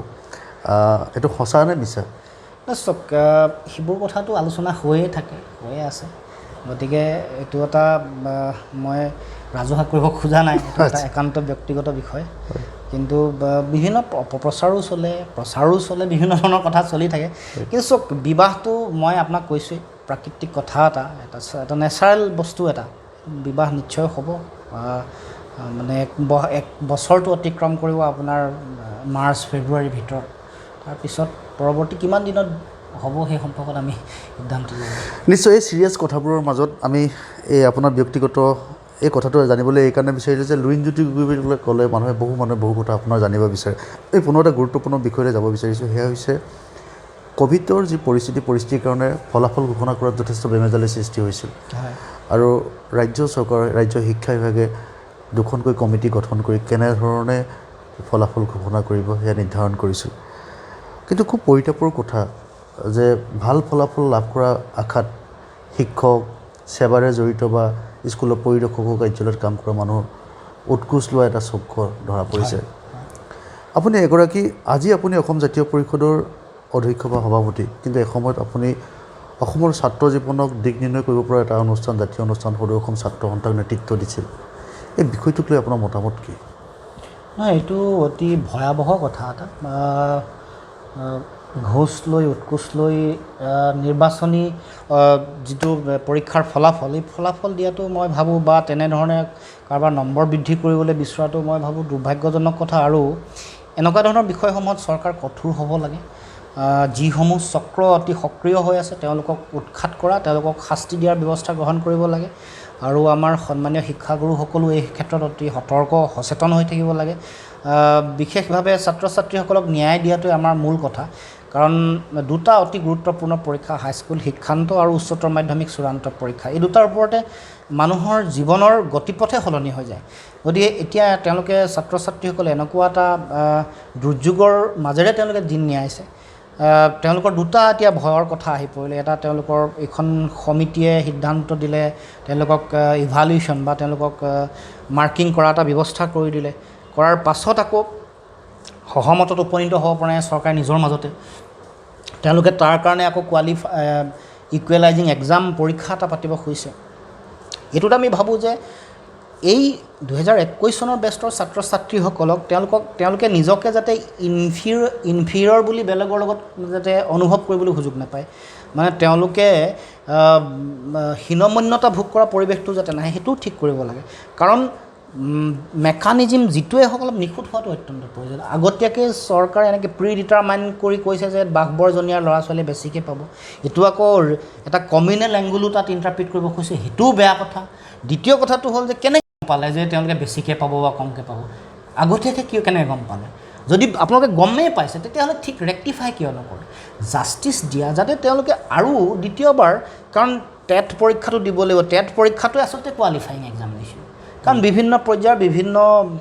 এইটো সঁচা নে মিছা চাওক সেইবোৰ কথাটো আলোচনা হৈয়ে থাকে হৈয়ে আছে গতিকে এইটো এটা মই ৰাজহুৱা কৰিব খোজা নাই, এইটো এটা একান্ত ব্যক্তিগত বিষয়। কিন্তু বিভিন্ন অপপ্ৰচাৰো চলে, প্ৰচাৰো চলে, বিভিন্ন ধৰণৰ কথা চলি থাকে। কিন্তু চব বিবাহটো মই আপোনাক কৈছোঁৱেই প্ৰাকৃতিক কথা এটা নেচাৰেল বস্তু এটা। বিবাহ নিশ্চয় হ'ব, মানে এক বছৰটো অতিক্ৰম কৰিব আপোনাৰ মাৰ্চ ফেব্ৰুৱাৰীৰ ভিতৰত। তাৰপিছত পৰৱৰ্তী কিমান দিনত হ'ব সেই সম্পৰ্কত আমি সিদ্ধান্ত ল'ব। নিশ্চয় এই চিৰিয়াছ কথাবোৰৰ মাজত আমি এই আপোনাৰ ব্যক্তিগত এই কথাটো জানিবলৈ এইকাৰণে বিচাৰিলোঁ যে লুৰিণজ্যোতি গগৈ বুলি ক'লে মানুহে বহু কথা আপোনাৰ জানিব বিচাৰে। এই পুনৰ এটা গুৰুত্বপূৰ্ণ বিষয়লৈ যাব বিচাৰিছোঁ, সেয়া হৈছে ক'ভিডৰ যি পৰিস্থিতিৰ কাৰণে ফলাফল ঘোষণা কৰাত যথেষ্ট বেমেজালিৰ সৃষ্টি হৈছিল। আৰু ৰাজ্য শিক্ষা বিভাগে দুখনকৈ কমিটি গঠন কৰি কেনেধৰণে ফলাফল ঘোষণা কৰিব সেয়া নিৰ্ধাৰণ কৰিছিল। কিন্তু খুব পৰিতাপৰ কথা যে ভাল ফলাফল লাভ কৰা আশাত শিক্ষক, সেৱাৰে জড়িত বা স্কুলৰ পৰিদৰ্শকৰ কাৰ্যালয়ত কাম কৰা মানুহ উৎকোচ লোৱা এটা চক্ৰ ধৰা পৰিছে। আপুনি এগৰাকী আজি আপুনি অসম জাতীয় পৰিষদৰ অধ্যক্ষ বা সভাপতি, কিন্তু এসময়ত আপুনি অসমৰ ছাত্ৰ জীৱনক দিক নিৰ্ণয় কৰিব পৰা এটা অনুষ্ঠান, জাতীয় অনুষ্ঠান সদৌ অসম ছাত্ৰ সন্থাক নেতৃত্ব দিছিল। এই বিষয়টোক লৈ আপোনাৰ মতামত কি? নহয়, এইটো অতি ভয়াৱহ কথা এটা। ঘোষ লৈ উৎকোচ লৈ নিৰ্বাচনী যিটো পৰীক্ষাৰ ফলাফল, এই ফলাফল দিয়াটো মই ভাবোঁ, বা তেনেধৰণে কাৰোবাৰ নম্বৰ বৃদ্ধি কৰিবলৈ বিচৰাটো মই ভাবোঁ দুৰ্ভাগ্যজনক কথা। আৰু এনেকুৱা ধৰণৰ বিষয়সমূহত চৰকাৰ কঠোৰ হ'ব লাগে। যিসমূহ চক্ৰ অতি সক্ৰিয় হৈ আছে তেওঁলোকক উৎখাত কৰা, তেওঁলোকক শাস্তি দিয়াৰ ব্যৱস্থা গ্ৰহণ কৰিব লাগে। আৰু আমাৰ সন্মানীয় শিক্ষাগুৰুসকলো এই ক্ষেত্ৰত অতি সতৰ্ক সচেতন হৈ থাকিব লাগে। বিশেষভাৱে ছাত্ৰ ছাত্ৰীসকলক ন্যায় দিয়াটোৱে আমাৰ মূল কথা। কাৰণ দুটা অতি গুৰুত্বপূৰ্ণ পৰীক্ষা, হাইস্কুল শিক্ষান্ত আৰু উচ্চতৰ মাধ্যমিক চূড়ান্ত পৰীক্ষা, এই দুটাৰ ওপৰতে মানুহৰ জীৱনৰ গতিপথে সলনি হৈ যায়। গতিকে এতিয়া তেওঁলোকে ছাত্ৰ ছাত্ৰীসকলে এনেকুৱা এটা দুৰ্যোগৰ মাজেৰে তেওঁলোকে দিন নিয়াইছে। তেওঁলোকৰ দুটা এতিয়া ভয়ৰ কথা আহি পৰিলে। এটা, তেওঁলোকৰ এইখন সমিতিয়ে সিদ্ধান্ত দিলে, তেওঁলোকক ইভালুৱেশ্যন বা তেওঁলোকক মাৰ্কিং কৰা এটা ব্যৱস্থা কৰি দিলে। কৰাৰ পাছত আকৌ সহমতত উপনীত হ'ব পৰা নাই চৰকাৰে নিজৰ মাজতে। তেওঁলোকে তাৰ কাৰণে আকৌ ইকুৱেলাইজিং এক্সাম পৰীক্ষা এটা পাতিব খুজিছে। এইটোত আমি ভাবোঁ যে এই 2021 চনৰ বেষ্টৰ ছাত্ৰ ছাত্ৰীসকলক তেওঁলোকে নিজকে যাতে ইনফিৰিয়ৰ বুলি বেলেগৰ লগত যাতে অনুভৱ কৰিবলৈ সুযোগ নাপায়, মানে তেওঁলোকে হীনমন্যতা ভোগ কৰা পৰিৱেশটো যাতে নাহে, সেইটোও ঠিক কৰিব লাগে। কাৰণ মেকানিজিম যিটোৱে হওক অলপ নিখুঁত হোৱাটো অত্যন্ত প্ৰয়োজন। আগতীয়াকৈ চৰকাৰে এনেকৈ ডিটাৰমাইন কৰি কৈছে যে বাঘবৰজনীয়াৰ ল'ৰা ছোৱালীয়ে বেছিকৈ পাব। এইটো আকৌ এটা কমিউনেল এংগুলো তাত ইণ্টাৰপ্ৰিট কৰিব খুজিছে, সেইটোও বেয়া কথা। দ্বিতীয় কথাটো হ'ল যে কেনেকৈ গম পালে যে তেওঁলোকে বেছিকৈ পাব বা কমকৈ পাব? আগতীয়াকৈ কেনেকৈ গম পালে? যদি আপোনালোকে গমেই পাইছে তেতিয়াহ'লে ঠিক ৰেক্টিফাই কিয় নকৰে? জাষ্টিচ দিয়া, যাতে তেওঁলোকে আৰু দ্বিতীয়বাৰ, কাৰণ টেট পৰীক্ষাটো দিব লাগিব। টেট পৰীক্ষাটোৱে আচলতে কোৱালিফাইং এক্সামিনেশ্যন। কাৰণ বিভিন্ন পৰ্যায়ৰ বিভিন্ন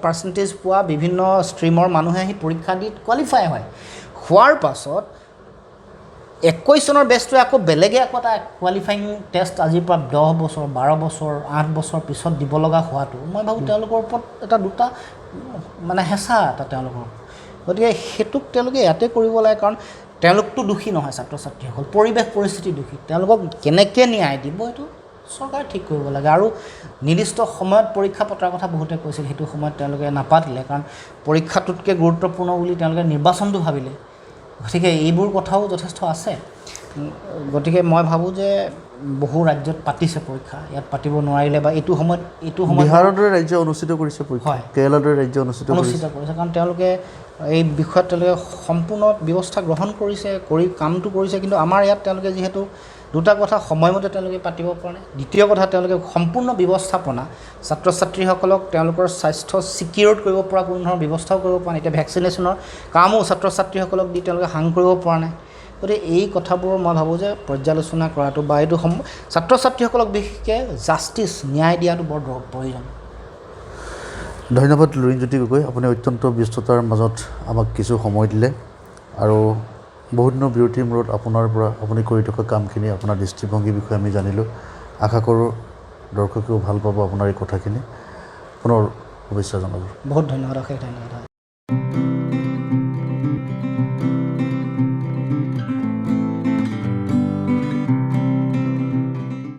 পাৰ্চেণ্টেজ পোৱা বিভিন্ন ষ্ট্ৰীমৰ মানুহে আহি পৰীক্ষা দি কোৱালিফাই হয়। হোৱাৰ পাছত 21 চনৰ বেষ্টটোৱে আকৌ বেলেগে আকৌ এটা কোৱালিফাইং টেষ্ট আজিৰ পৰা 10 বছৰ 12 বছৰ 8 বছৰ পিছত দিব লগা হোৱাটো মই ভাবোঁ তেওঁলোকৰ ওপৰত দুটা মানে হেঁচা এটা তেওঁলোকৰ। গতিকে সেইটোক তেওঁলোকে ইয়াতে কৰিব লাগে। কাৰণ তেওঁলোকতো দোষী নহয়, ছাত্ৰ ছাত্ৰীসকল পৰিৱেশ পৰিস্থিতি দোষী। তেওঁলোকক কেনেকৈ ন্যায় দিব এইটো চৰকাৰে ঠিক কৰিব লাগে। আৰু নিৰ্দিষ্ট সময়ত পৰীক্ষা পতাৰ কথা বহুতে কৈছিল, সেইটো সময়ত তেওঁলোকে নাপাতিলে। কাৰণ পৰীক্ষাটোতকৈ গুৰুত্বপূৰ্ণ বুলি তেওঁলোকে নিৰ্বাচনটো ভাবিলে। গতিকে এইবোৰ কথাও যথেষ্ট আছে। গতিকে মই ভাবোঁ যে বহু ৰাজ্যত পাতিছে পৰীক্ষা, ইয়াত পাতিব নোৱাৰিলে বা এইটো সময়ত বিহাৰৰ দৰে ৰাজ্য অনুষ্ঠিত কৰিছে পৰীক্ষা, কেৰেলাৰ দৰে ৰাজ্য অনুষ্ঠিত কৰিছে। কাৰণ তেওঁলোকে এই বিষয়ত তেওঁলোকে সম্পূৰ্ণ ব্যৱস্থা গ্ৰহণ কৰিছে, কামটো কৰিছে। কিন্তু আমাৰ ইয়াত তেওঁলোকে যিহেতু দুটা কথা, সময়মতে তেওঁলোকে পাতিব পৰা নাই। দ্বিতীয় কথা, তেওঁলোকে সম্পূৰ্ণ ব্যৱস্থাপনা ছাত্ৰ ছাত্ৰীসকলক তেওঁলোকৰ স্বাস্থ্য ছিকিউৰ কৰিব পৰা কোনো ধৰণৰ ব্যৱস্থাও কৰিব পৰা নাই। এতিয়া ভেকচিনেশ্যনৰ কামো ছাত্ৰ ছাত্ৰীসকলক দি তেওঁলোকে সাং কৰিব পৰা নাই। গতিকে এই কথাবোৰ মই ভাবোঁ যে পৰ্যালোচনা কৰাটো বা এইটো ছাত্ৰ ছাত্ৰীসকলক বিশেষকৈ জাষ্টিচ ন্যায় দিয়াটো বৰ প্ৰয়োজন। ধন্যবাদ লুৰিণজ্যোতি গগৈ, আপুনি অত্যন্ত ব্যস্ততাৰ মাজত আমাক কিছু সময় দিলে। আৰু বহুত দিনৰ বিৰতিৰ মূৰত আপোনাৰ পৰা আপুনি কৰি থকা কামখিনি, আপোনাৰ দৃষ্টিভংগীৰ বিষয়ে আমি জানিলোঁ। আশা কৰোঁ দৰ্শকেও ভাল পাব আপোনাৰ এই কথাখিনি। পুনৰ শুভেচ্ছা জনালোঁ। বহুত ধন্যবাদ, অশেষ ধন্যবাদ।